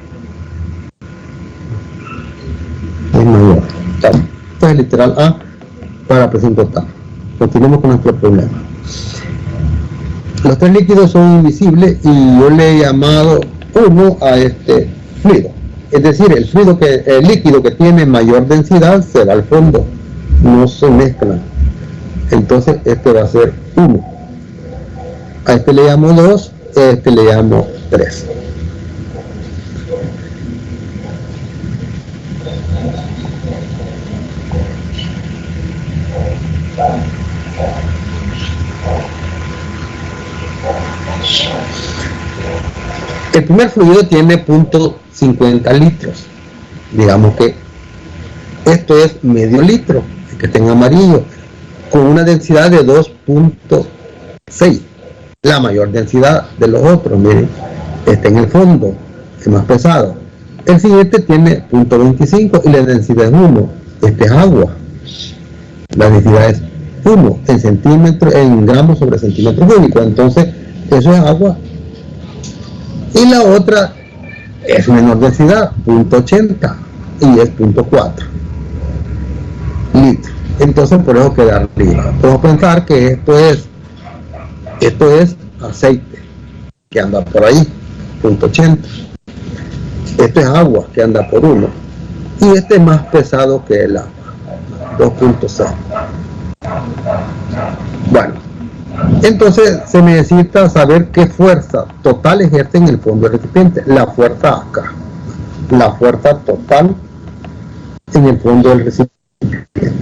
Es mayor. Esto es literal A para la presión total. Continuemos con nuestro problema. Los tres líquidos son invisibles y yo le he llamado 1 a este fluido. Es decir, el líquido que tiene mayor densidad se va al fondo, no se mezclan. Entonces este va a ser 1. A este le llamo 2, a este le llamo 3. El primer fluido tiene 0.50 litros. Digamos que esto es medio litro, el que tenga amarillo, con una densidad de 2.6. La mayor densidad de los otros, miren, está en el fondo, es más pesado. El siguiente tiene 0.25 y la densidad es 1. Este es agua. La densidad es 1 en centímetros, en gramos sobre centímetro cúbico. Entonces, eso es agua. Y la otra es menor densidad, 0.80, y es 0.4 litros. Entonces, por eso queda arriba. Podemos pensar que esto es aceite que anda por ahí, 0.80. Esto es agua que anda por 1. Y este es más pesado que el agua, 2.6. Bueno, entonces se necesita saber qué fuerza total ejerce en el fondo del recipiente. La fuerza acá, la fuerza total en el fondo del recipiente.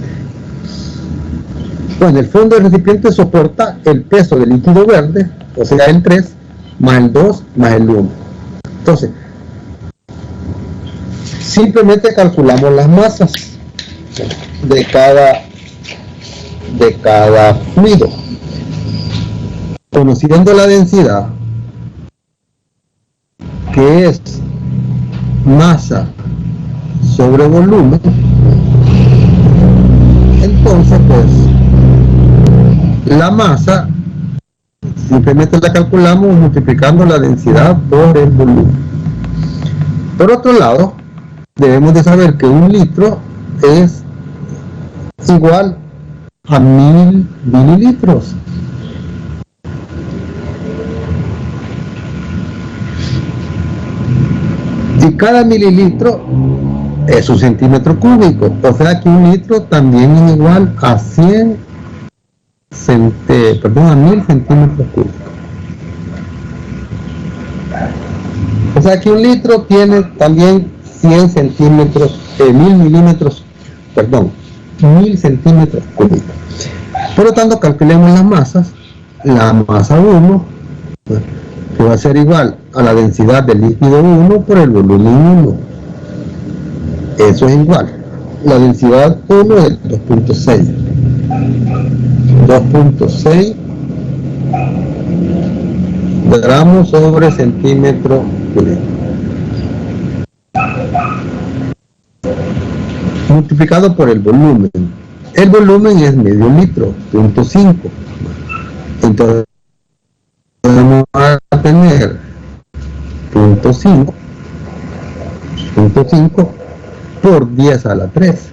Bueno, el fondo del recipiente soporta el peso del líquido verde, o sea el 3, más el 2, más el 1. Entonces, simplemente calculamos las masas de cada fluido. Conociendo la densidad, que es masa sobre volumen, entonces pues la masa simplemente la calculamos multiplicando la densidad por el volumen. Por otro lado, debemos de saber que 1 litro es igual a 1000 mililitros. Y cada mililitro es 1 centímetro cúbico, o sea que 1 litro también es igual a 1000 centímetros cúbicos. O sea que 1 litro tiene también 100 centímetros, 1000 centímetros cúbicos. Por lo tanto, calculemos las masas. La masa 1, que va a ser igual a la densidad del líquido 1 por el volumen 1. Eso es igual. La densidad 1 es 2.6. 2.6 gramos sobre centímetro cúbico. Multiplicado por el volumen. El volumen es medio litro, 0.5. Entonces vamos a tener 0.5 por 10 a la 3.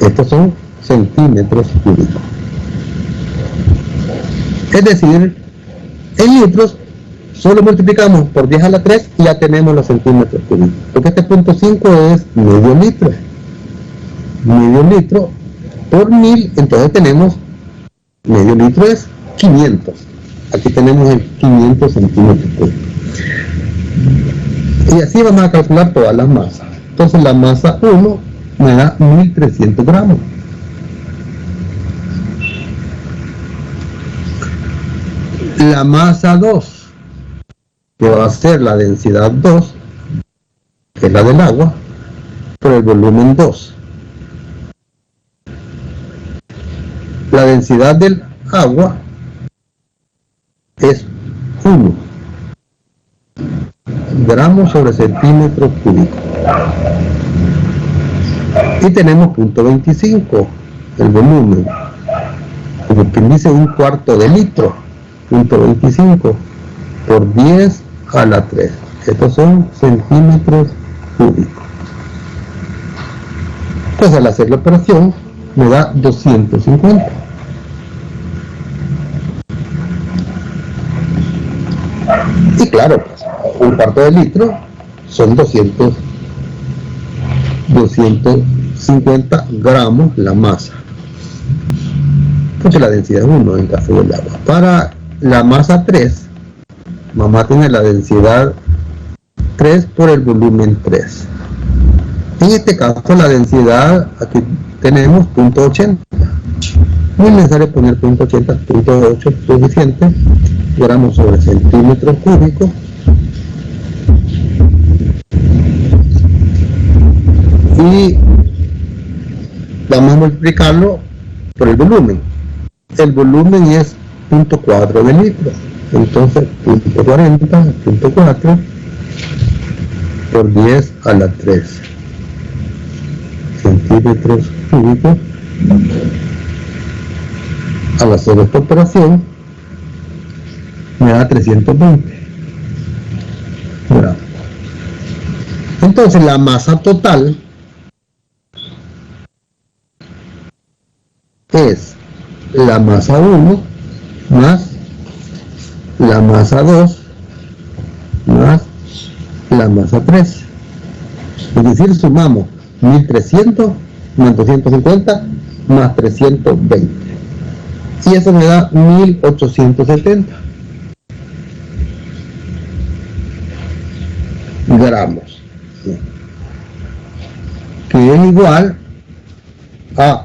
Estos son centímetros cúbicos. Es decir, en litros solo multiplicamos por 10 a la 3 y ya tenemos los centímetros cúbicos. Porque este 0.5 es medio litro. Medio litro por 1000, entonces tenemos medio litro es 500. Aquí tenemos el 500 centímetros cúbicos. Y así vamos a calcular todas las masas. Entonces la masa 1 me da 1300 gramos. La masa 2, que va a ser la densidad 2, que es la del agua, por el volumen 2. La densidad del agua es 1 gramos sobre centímetro cúbico. Y tenemos 0.25, el volumen, como quien dice 1/4 de litro, 0.25 por 10 a la 3. Estos son centímetros cúbicos. Pues al hacer la operación me da 250. Y claro, pues, 1/4 de litro son 250 gramos la masa, porque la densidad es 1 en caso del agua. Para la masa 3, vamos a tener la densidad 3 por el volumen 3. En este caso la densidad, aquí tenemos 0.80. No es necesario poner 0.80, 0.8 suficiente, gramos sobre centímetros cúbicos. Y vamos a multiplicarlo por el volumen. El volumen es 0.4 de litro. Entonces 0.40 por 10 a la 3 centímetros cúbicos. Al hacer esta operación me da 320 gramos. Entonces la masa total es la masa 1 más la masa 2 más la masa 3. Es decir, sumamos 1300 más 250 más 320. Y eso me da 1870 gramos. Que es igual a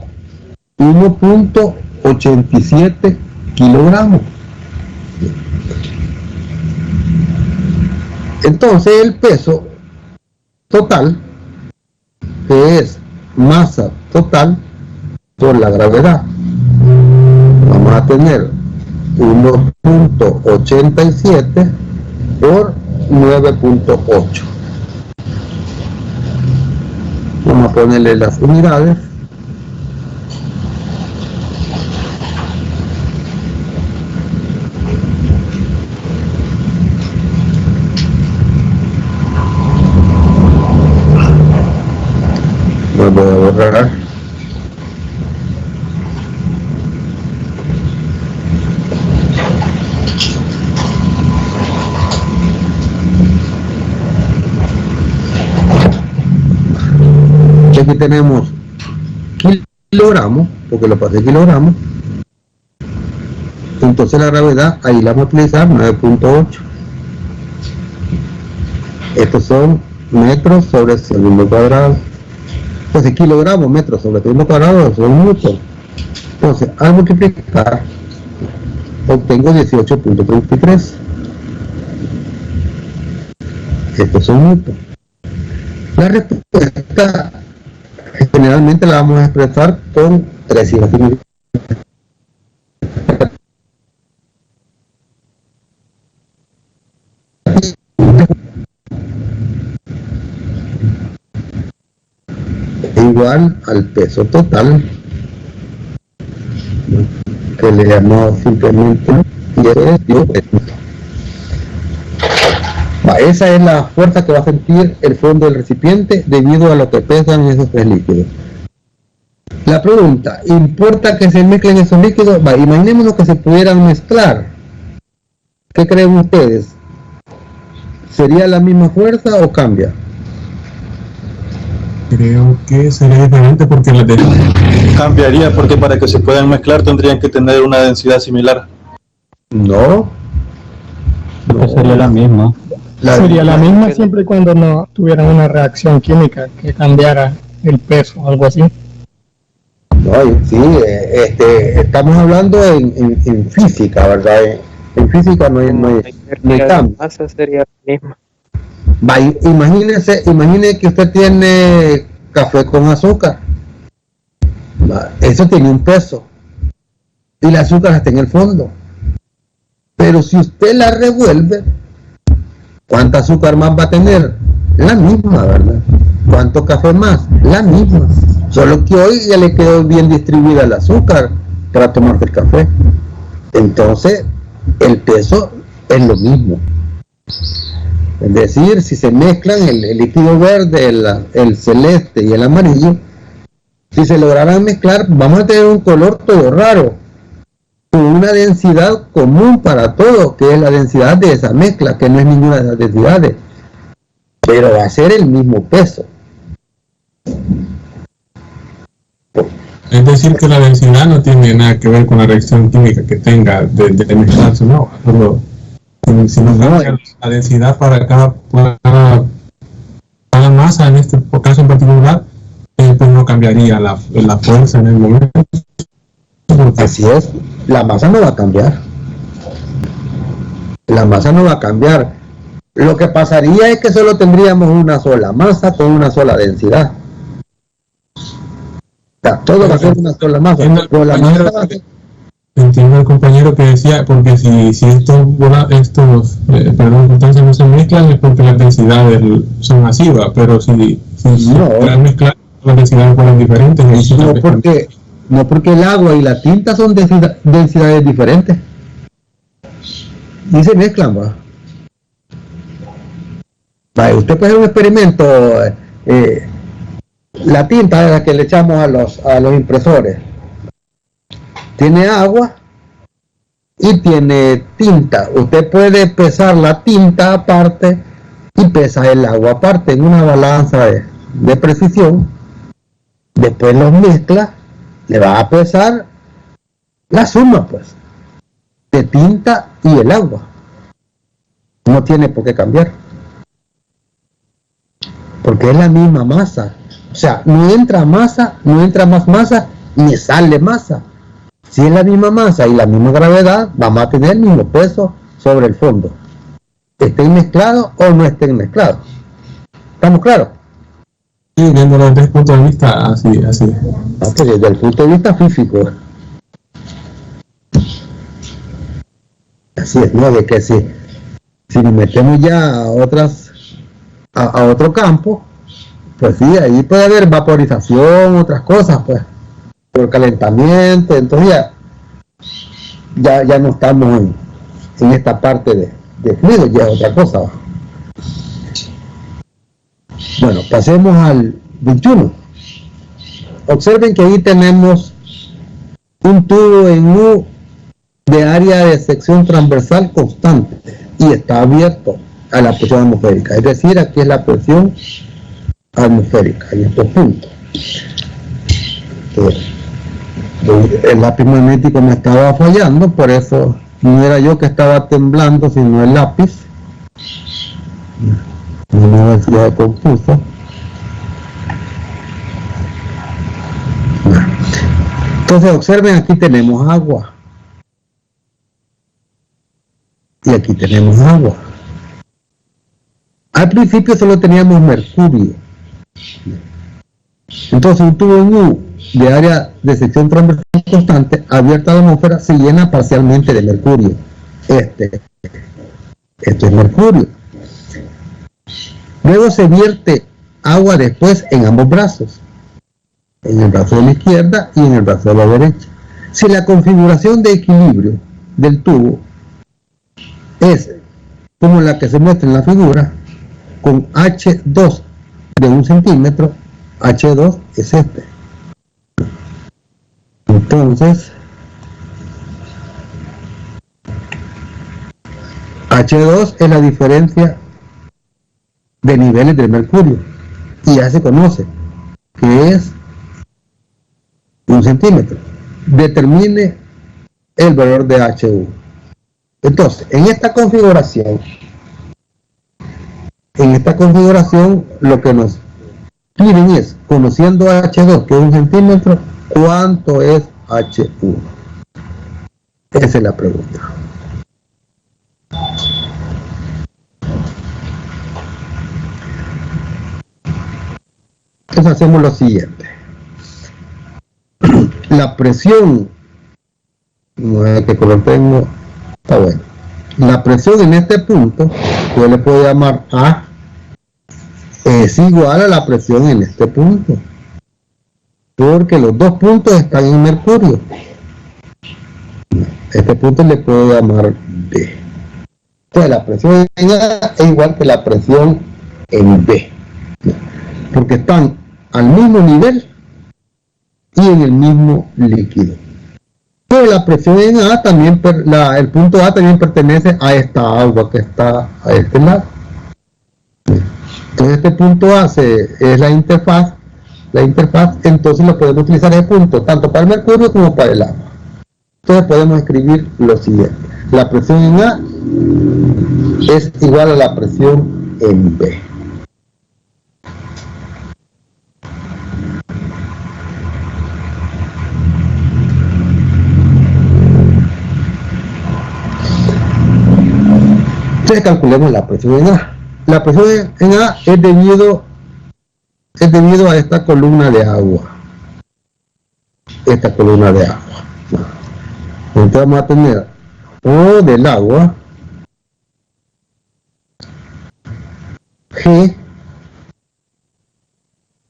1.87 kilogramos. Entonces el peso total, que es masa total por la gravedad. Vamos a tener 1.87 por 9.8. Vamos a ponerle las unidades. Lo voy a borrar. Aquí tenemos kilogramos, porque lo pasé kilogramos. Entonces la gravedad, ahí la vamos a utilizar 9.8. Estos son metros sobre segundo cuadrado. Entonces kilogramos, metros sobre segundo cuadrado son newton. Entonces al multiplicar obtengo 18.33. Estos son newton. La respuesta generalmente la vamos a expresar con 3 cifras. Igual al peso total, que le llamamos simplemente esa es la fuerza que va a sentir el fondo del recipiente debido a lo que pesan esos tres líquidos. La pregunta, ¿importa que se mezclen esos líquidos? Imaginémonos que se pudieran mezclar. ¿Qué creen ustedes? ¿Sería la misma fuerza o cambia? Creo que sería diferente porque cambiaría, porque para que se puedan mezclar tendrían que tener una densidad similar. No. Sería la misma. Sería la misma siempre y cuando no tuvieran una reacción química que cambiara el peso o algo así. No, sí, estamos hablando en física, ¿verdad? En física no hay cambio. La masa sería la misma. Imagine que usted tiene café con azúcar. Eso tiene un peso. Y el azúcar está en el fondo. Pero si usted la revuelve, ¿cuánto azúcar más va a tener? La misma, ¿verdad? ¿Cuánto café más? La misma. Solo que hoy ya le quedó bien distribuida el azúcar para tomarse el café. Entonces, el peso es lo mismo. Es decir, si se mezclan el líquido verde, el celeste y el amarillo, si se lograran mezclar, vamos a tener un color todo raro, con una densidad común para todo, que es la densidad de esa mezcla, que no es ninguna de las densidades, pero va a ser el mismo peso. Es decir, que la densidad no tiene nada que ver con la reacción química que tenga de mezclarse, ¿no? Si nos cambia la densidad para cada masa, en este caso en particular, pues no cambiaría la fuerza en el momento. Así es, la masa no va a cambiar. La masa no va a cambiar. Lo que pasaría es que solo tendríamos una sola masa con una sola densidad. O sea, todo va a ser una sola masa. Entiendo al compañero que decía, porque si estos sustancias no se mezclan es porque las densidades son masivas, pero si las mezclan, las densidades fueran diferentes. No porque el agua y la tinta son densidades diferentes. Y se mezclan, va. Usted puede hacer un experimento, la tinta es la que le echamos a los impresores. Tiene agua y tiene tinta. Usted puede pesar la tinta aparte y pesa el agua aparte en una balanza de precisión. Después los mezcla, le va a pesar la suma, pues, de tinta y el agua. No tiene por qué cambiar, porque es la misma masa. O sea, no entra más masa, ni sale masa. Si es la misma masa y la misma gravedad, vamos a tener el mismo peso sobre el fondo, estén mezclados o no estén mezclados. ¿Estamos claros? Sí, viéndolo desde el punto de vista así. Desde el punto de vista físico. Así es, ¿no? De que si nos metemos ya a otro campo, pues sí, ahí puede haber vaporización, otras cosas, pues, por calentamiento, entonces ya no estamos en esta parte de fluido, ya es otra cosa. Bueno, pasemos al 21. Observen que ahí tenemos un tubo en U de área de sección transversal constante y está abierto a la presión atmosférica, es decir, aquí es la presión atmosférica en estos puntos. El lápiz magnético me estaba fallando, por eso no era yo que estaba temblando, sino el lápiz. No decía confuso. Entonces observen, aquí tenemos agua y aquí tenemos agua. Al principio solo teníamos mercurio. Entonces un tubo en U de área de sección transversal constante abierta a la atmósfera se llena parcialmente de mercurio. Esto es mercurio. Luego se vierte agua después en ambos brazos, en el brazo de la izquierda y en el brazo de la derecha. Si la configuración de equilibrio del tubo es como la que se muestra en la figura, con H2 de 1 centímetro, H2 es este. Entonces, H2 es la diferencia de niveles del mercurio y ya se conoce que es 1 centímetro. Determine el valor de H1. Entonces, en esta configuración lo que nos piden es, conociendo H2 que es 1 centímetro, ¿cuánto es H1? Esa es la pregunta. Entonces hacemos lo siguiente. La presión, no es que color tengo, está bueno. La presión en este punto, yo le puedo llamar A, es igual a la presión en este punto, porque los dos puntos están en mercurio. Este punto le puedo llamar B. Entonces la presión en A es igual que la presión en B, porque están al mismo nivel y en el mismo líquido. Pero la presión en A también, el punto A también pertenece a esta agua que está a este lado. Entonces este punto A es la interfaz, entonces lo podemos utilizar ese punto tanto para el mercurio como para el agua. Entonces podemos escribir lo siguiente: la presión en A es igual a la presión en B. Entonces calculemos la presión en A. La presión en A es debido a esta columna de agua. Entonces vamos a tener O del agua, G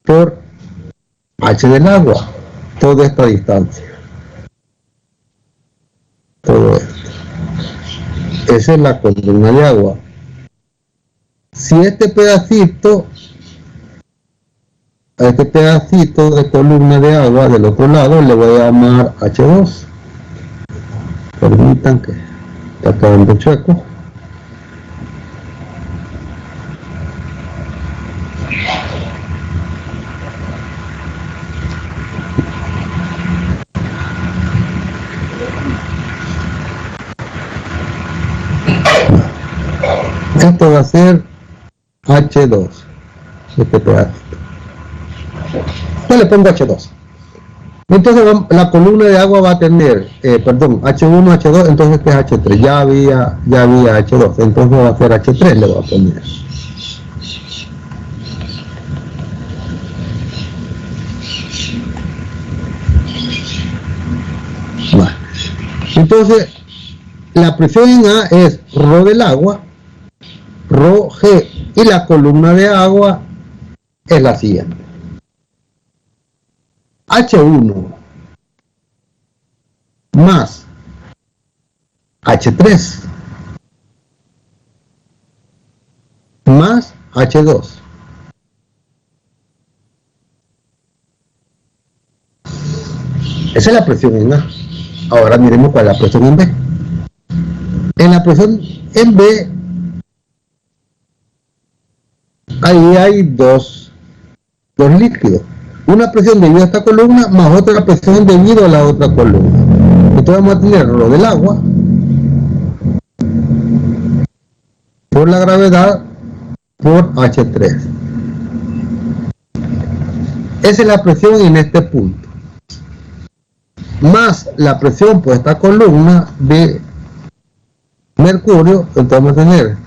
por H del agua, toda esta distancia. Todo esto. Esa es la columna de agua. Si a este pedacito de columna de agua del otro lado le voy a llamar H2. Permitan que está quedando chueco. Esto va a ser H2, este pedacito. Yo le pongo H2. Entonces la columna de agua va a tener, H1, H2, entonces este es H3. Ya había H2, entonces va a ser H3, le voy a poner. Entonces, la presión en A es ρ del agua, ρ G, y la columna de agua es la siguiente. H1 más H3 más H2. Esa es la presión en A. Ahora miremos cuál es la presión en B. En la presión en B, ahí hay dos líquidos. Una presión debido a esta columna más otra presión debido a la otra columna. Entonces vamos a tener lo del agua por la gravedad por H3. Esa es la presión en este punto. Más la presión por esta columna de mercurio, entonces vamos a tener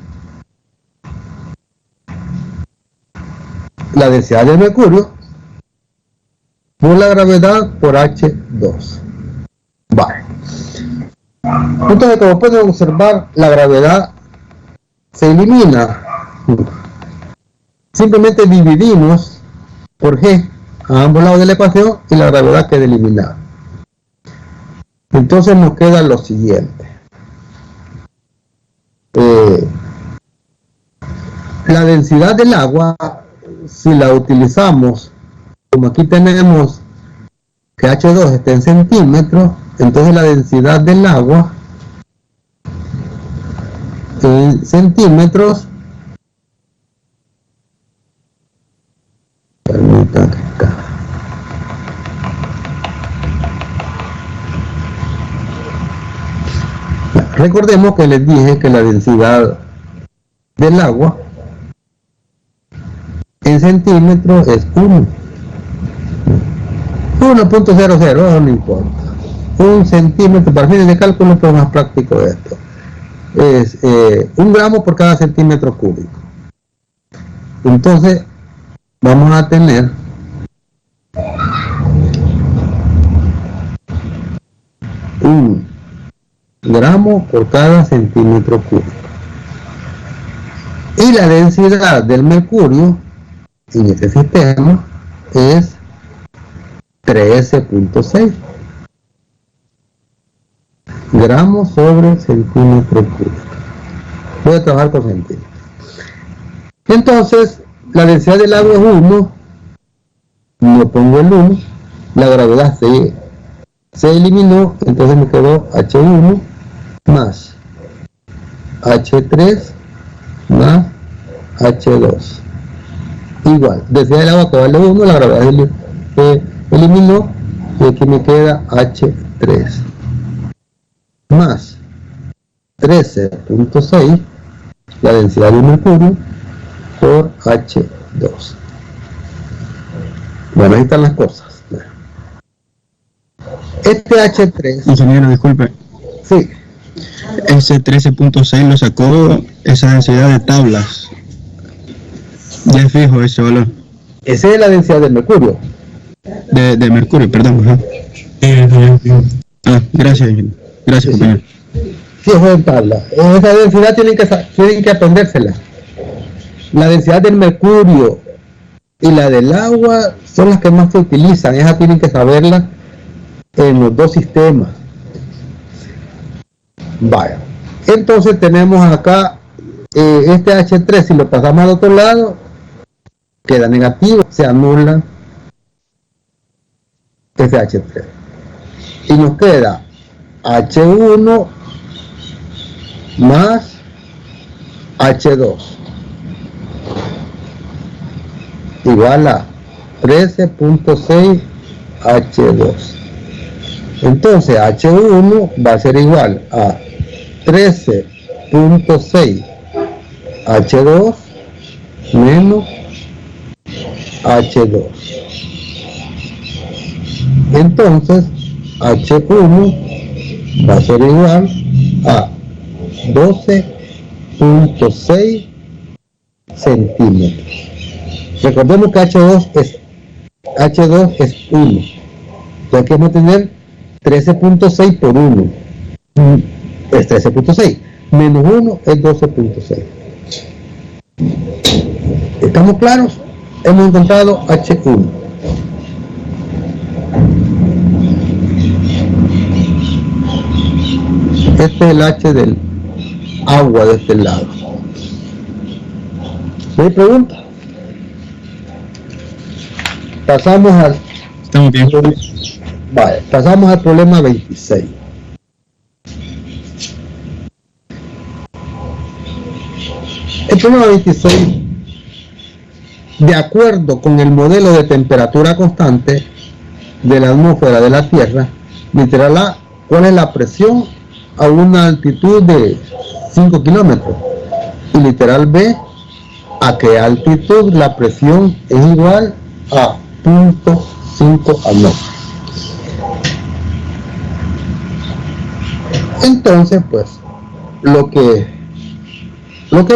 la densidad de mercurio por la gravedad por H2. Vale. Entonces, como pueden observar, la gravedad se elimina. Simplemente dividimos por G a ambos lados de la ecuación y la gravedad queda eliminada. Entonces nos queda lo siguiente. La densidad del agua, si la utilizamos, como aquí tenemos que H2 está en centímetros, entonces la densidad del agua en centímetros, permítanme acá. Recordemos que les dije que la densidad del agua en centímetros es 1.00, no importa. Un centímetro, para fines de cálculo, pero más práctico esto. Es 1 gramo por cada centímetro cúbico. Entonces, vamos a tener un gramo por cada centímetro cúbico. Y la densidad del mercurio en este sistema es 13.6 gramos sobre centímetro cúbico. Voy a trabajar con centímetros. Entonces, la densidad del agua es 1, no pongo el 1, la gravedad se eliminó, entonces me quedó H1 más H3 más H2 igual, densidad del agua que vale 1, la gravedad eliminó, y aquí me queda H3 más 13.6 la densidad de mercurio por H2. Bueno, ahí están las cosas. Este H3, Ingeniero, disculpe. sí, Ese 13.6 lo sacó esa densidad de tablas. Ya es fijo ese valor. esa es la densidad del mercurio. De mercurio, perdón. Ajá. Ah, gracias, ingeniero. Gracias, Sí, compañero. Sí, es en tabla. Esa densidad tienen que aprendérsela. La densidad del mercurio y la del agua son las que más se utilizan. Esas tienen que saberla en los dos sistemas. Vaya. Entonces tenemos acá este H3, si lo pasamos al otro lado, queda negativo, se anula ese H3. Y nos queda H1 más H2 igual a 13.6 H2. Entonces H1 va a ser igual a 13.6 H2 menos H2. Entonces H1 va a ser igual a 12.6 centímetros. Recordemos que H2 es 1. Ya que vamos a tener 13.6 por 1. es 13.6, menos 1 es 12.6. ¿Estamos claros? Hemos encontrado H1. Este es el H del agua de este lado. ¿No hay pregunta? Pasamos al... Estamos bien. Vale, pasamos al problema 26. El problema 26, de acuerdo con el modelo de temperatura constante de la atmósfera de la Tierra, literal A, ¿cuál es la presión a una altitud de 5 kilómetros? Y literal B, ¿a qué altitud la presión es igual a 0.5 atmósferas? Entonces, pues, lo que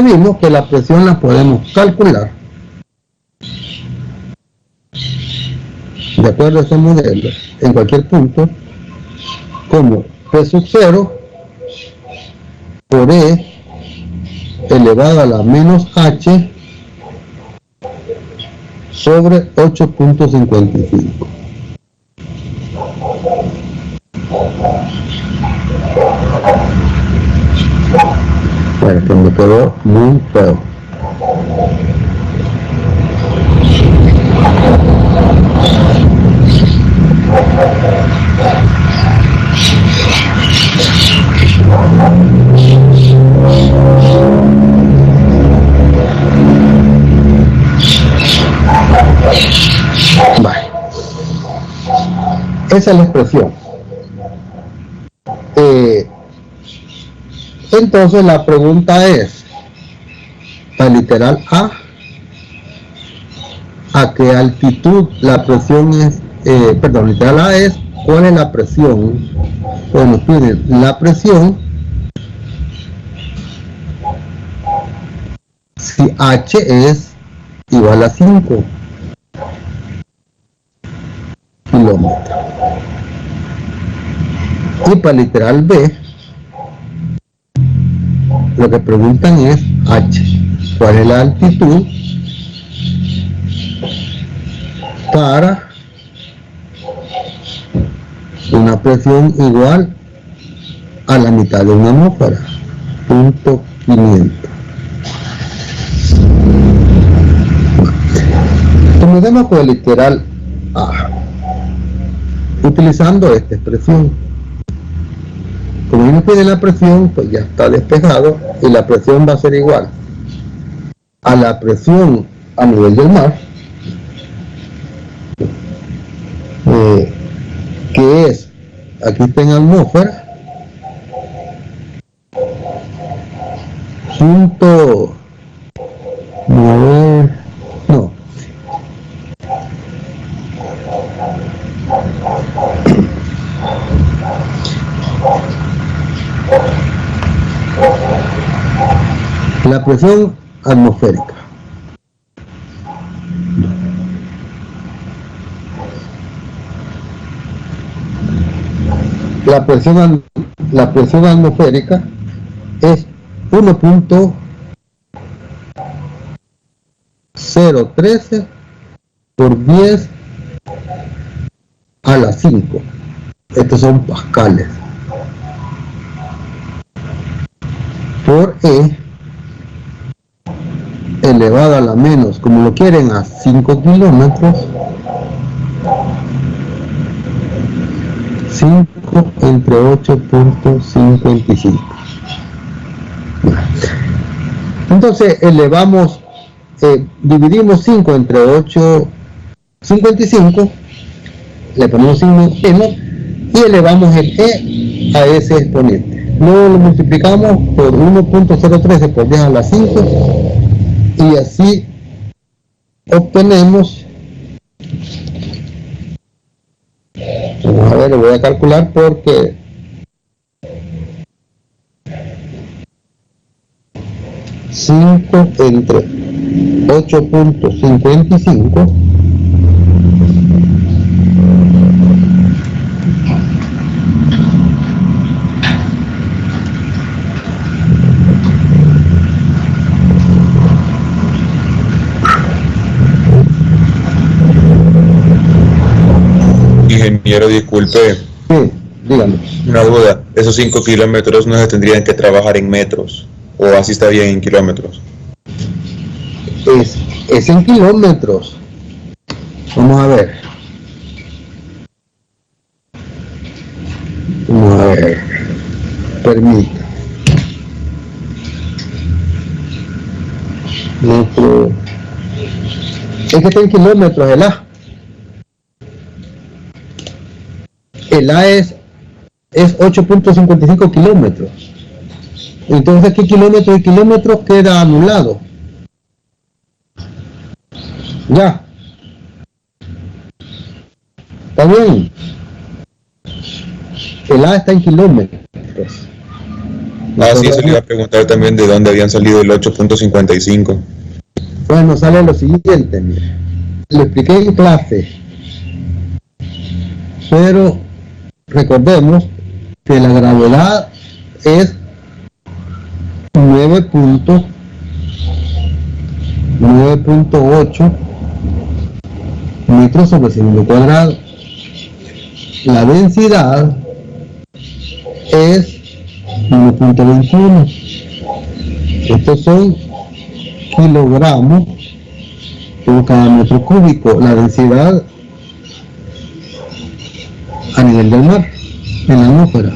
vimos que la presión la podemos calcular de acuerdo a ese modelo en cualquier punto como P sub 0 por E elevado a la menos H sobre 8.55. Bueno, que me quedó muy feo. Vale. Esa es la expresión. Entonces la pregunta es, la literal ¿a qué altitud la presión es? Literal A es, ¿cuál es la presión? Pues nos piden la presión si H es igual a 5 kilómetros. Y para literal B, lo que preguntan es H, ¿cuál es la altitud para una presión igual a la mitad de una atmósfera? 0.500. Comencemos con el literal A, utilizando esta expresión. Como nos pide la presión, pues ya está despejado y la presión va a ser igual a la presión a nivel del mar, que es, aquí está en atmósfera, punto 9, no, la presión atmosférica. La presión atmosférica es 1.013 por 10 a la 5. Estos son pascales. Por E elevado a la menos, como lo quieren, a 5 kilómetros, 5 entre 8.55. Entonces elevamos, dividimos 5 entre 8.55, le ponemos signo menos y elevamos el E a ese exponente. Luego lo multiplicamos por 1.013 por 10 a la 5 y así obtenemos, vamos a ver, lo voy a calcular porque cinco entre 8.55 . Ingeniero, disculpe, Sí, dígame. una duda. Esos 5 kilómetros no se tendrían que trabajar en metros, o así está bien en kilómetros. Es en kilómetros. Vamos a ver. Vamos a ver. Permita. Metro. Es que está en kilómetros el A. El A es 8.55 kilómetros. Entonces, ¿qué kilómetros y kilómetros queda anulado? Ya. Está bien. El A está en kilómetros. Sí, se le iba a preguntar también de dónde habían salido el 8.55. Bueno, sale lo siguiente, mire. Lo expliqué en clase. Pero recordemos que la gravedad es 9.8 metros sobre segundo cuadrado. La densidad es 1.21. Estos son kilogramos por cada metro cúbico. La densidad a nivel del mar, en la atmósfera,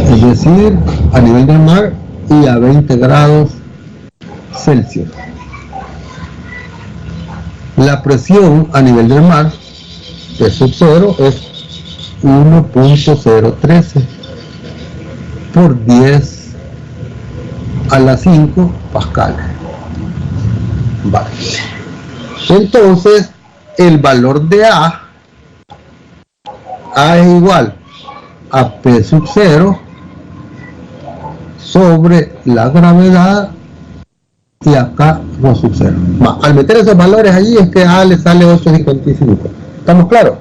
es decir, a nivel del mar y a 20 grados Celsius. La presión a nivel del mar, P sub 0, es 1.013 por 10 a la 5 pascales. Vale. Entonces, el valor de A es igual a P sub 0 sobre la gravedad y acá Rho sub 0. Al meter esos valores allí es que A le sale 8.55. ¿Estamos claros?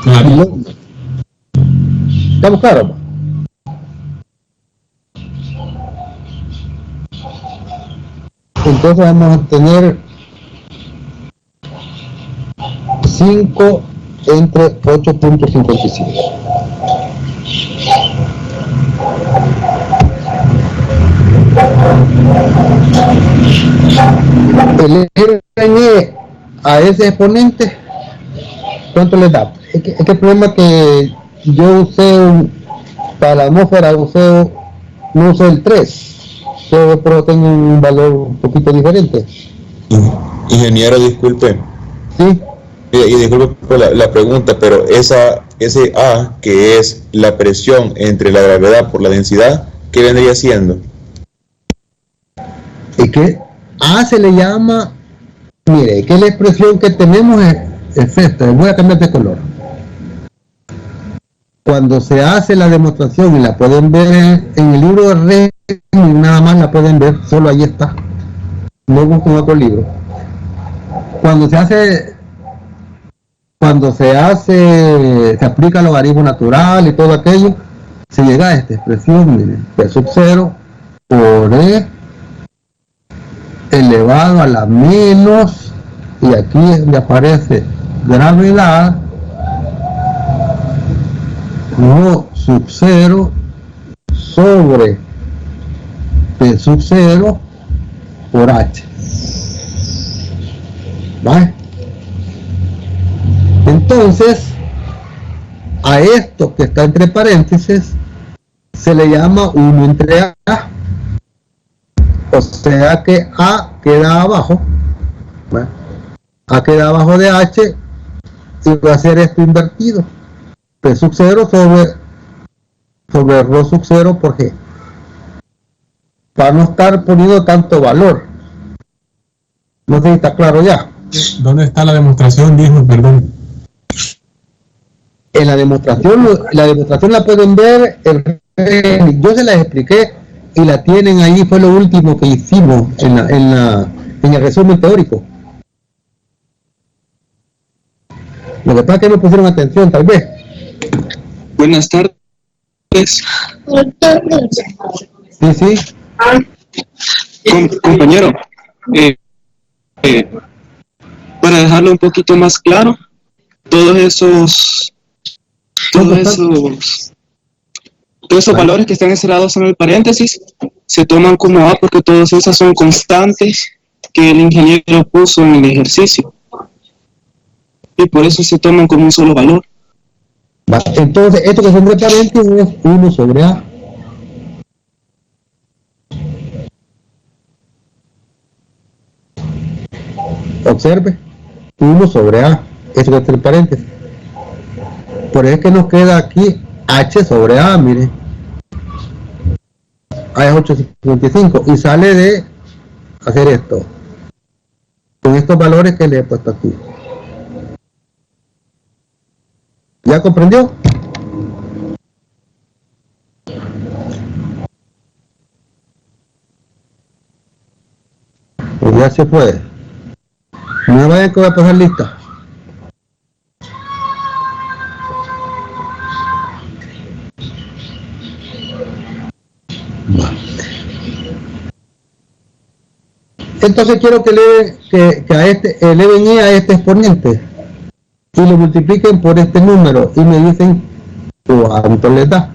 Claro. ¿Estamos claros? Entonces vamos a tener 5 entre 8.55. Elegir a ese exponente, ¿cuánto le da? Es que el problema es que yo usé para la atmósfera, no usé el 3, pero tengo un valor un poquito diferente. Ingeniero, disculpe. Sí. Y disculpe por la pregunta, pero ese A, que es la presión entre la gravedad por la densidad, ¿qué vendría siendo? Es que A se le llama, mire, que la expresión que tenemos es esta. Voy a cambiar de color. Cuando se hace la demostración, y la pueden ver en el libro de Redding, nada más la pueden ver, solo ahí está. No busquen otro libro. Cuando se aplica el logaritmo natural y todo aquello, se llega a esta expresión, miren, P sub 0 por E elevado a la menos, y aquí es donde aparece gravedad, Rho sub 0 sobre P sub 0 por H. ¿Vale? Entonces, a esto que está entre paréntesis se le llama 1 entre A. O sea que A queda abajo, ¿vale? A queda abajo de H, y va a ser esto invertido. P sub 0 sobre Rho sub 0 por G. Para no estar poniendo tanto valor. No sé si está claro ya. ¿Dónde está la demostración? Dijo, perdón. En la demostración la pueden ver, yo se las expliqué y la tienen ahí, fue lo último que hicimos en el resumen teórico. Lo que pasa es que no pusieron atención, tal vez. Buenas tardes. Sí. Compañero, para dejarlo un poquito más claro, todos esos valores que están encerrados en el paréntesis se toman como A porque todas esas son constantes que el ingeniero puso en el ejercicio. Y por eso se toman como un solo valor. Entonces, esto que es entre paréntesis es 1 sobre A. Observe, 1 sobre A, esto que es entre paréntesis. Por eso es que nos queda aquí H sobre A, mire. A es 855 y sale de hacer esto. Con estos valores que le he puesto aquí. ¿Ya comprendió? Pues ya se puede. No me vayan que voy a pasar lista. Entonces quiero que eleven I a este exponente y lo multipliquen por este número y me dicen cuánto les da.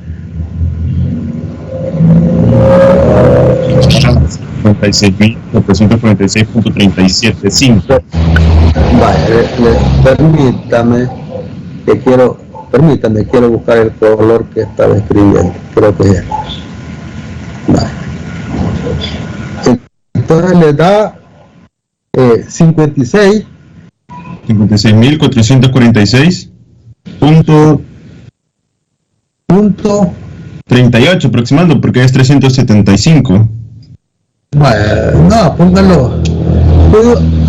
56.446.375. Vale, permítame, quiero buscar el color que estaba escribiendo. Creo que es. Vale. Entonces le da 56.446.38 aproximando, porque es 375. Bueno, no, póngalo.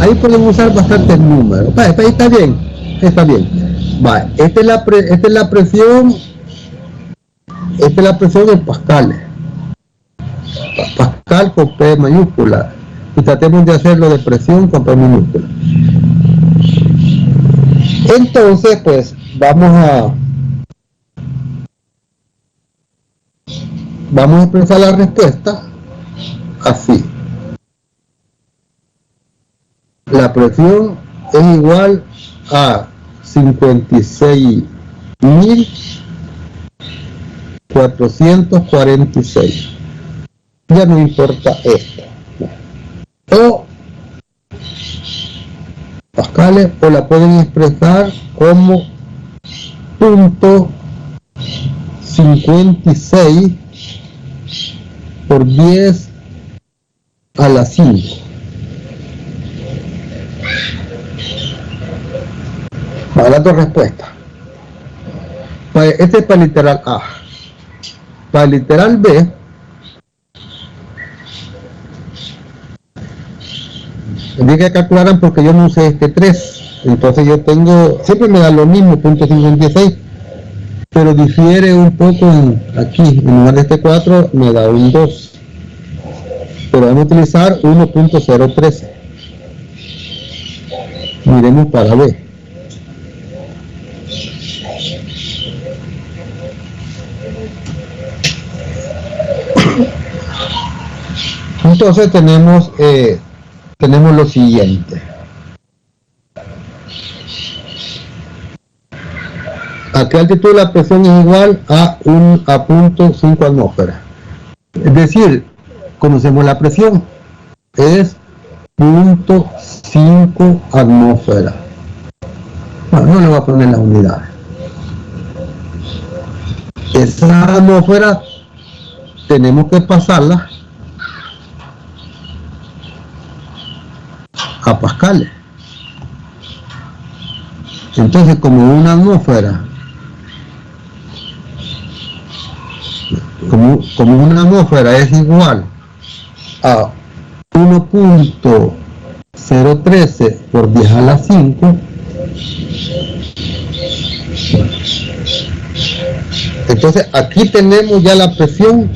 Ahí podemos usar bastantes números. Vale, ahí está bien. Vale, esta es la presión. Esta es la presión en pascales. Pascal con P mayúscula. Y tratemos de hacerlo de presión con P minúscula. Entonces, pues, vamos a expresar la respuesta así. La presión es igual a 56.446. Ya no importa esto. O pascales, o la pueden expresar como punto 56 por 10 a la 5. Para las dos respuestas. Este es para el literal A. Para el literal B, tendría que calcularan porque yo no usé este 3. Entonces yo tengo, siempre me da lo mismo, punto 56, pero difiere un poco aquí. En lugar de este 4 me da un 2. Pero vamos a utilizar 1.013. Miremos para B. Entonces tenemos lo siguiente. Aquí altitud de la presión es igual a 0.5 atmósferas. Es decir, conocemos la presión. Es 0.5 atmósferas. Bueno, no le voy a poner las unidades. Esa atmósfera tenemos que pasarla a pascales. Entonces, como una atmósfera es igual a 1.013 por 10 a la 5, entonces aquí tenemos ya la presión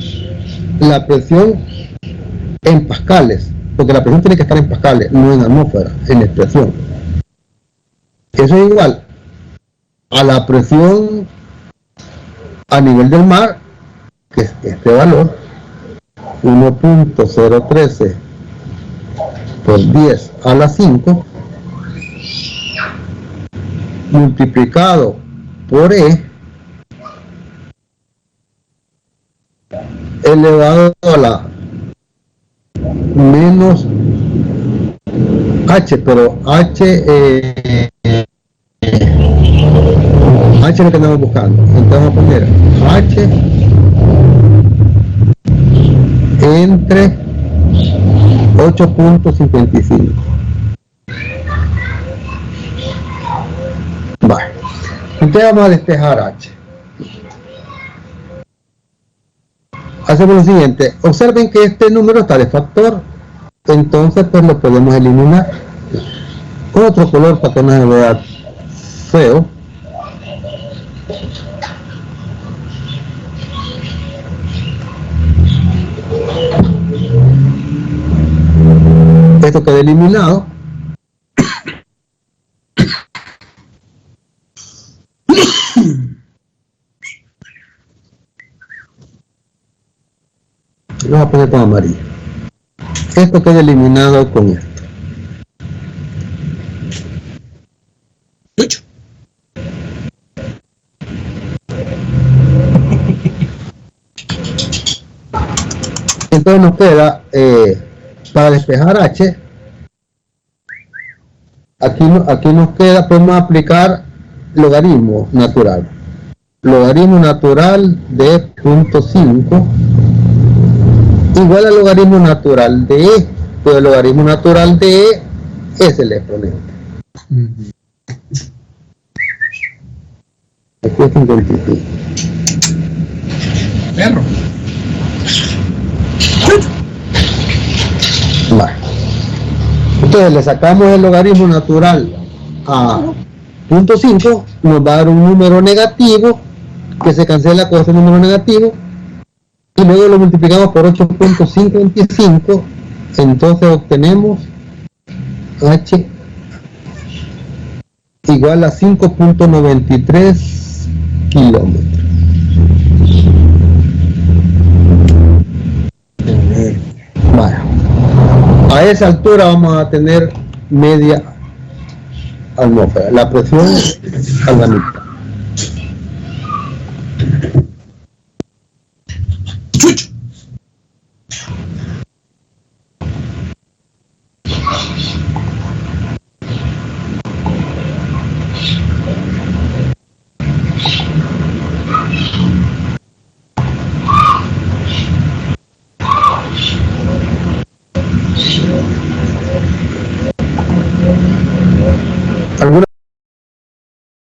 en pascales, porque la presión tiene que estar en pascales, no en atmósfera, en expresión. Eso es igual a la presión a nivel del mar, que es este valor, 1.013 por 10 a la 5, multiplicado por E elevado a la menos H, pero H es lo que estamos buscando. Entonces vamos a poner H entre 8.55. Vale. Entonces vamos a despejar H. Hacemos lo siguiente. Observen que este número está de factor. Entonces pues lo podemos eliminar con otro color para que no se vea feo. Esto queda eliminado. Lo voy a poner con amarillo. Esto queda eliminado con esto. Entonces nos queda para despejar H, aquí nos queda, podemos aplicar logaritmo natural. Logaritmo natural de 0.5 igual al logaritmo natural de E, pero el logaritmo natural de E es el exponente. Aquí es 55. Perro. Vale. Entonces le sacamos el logaritmo natural a 0.5, nos va a dar un número negativo que se cancela con ese número negativo y luego lo multiplicamos por 8.55, entonces obtenemos H igual a 5.93 kilómetros. Bueno, a esa altura vamos a tener media atmósfera, la presión a la mitad.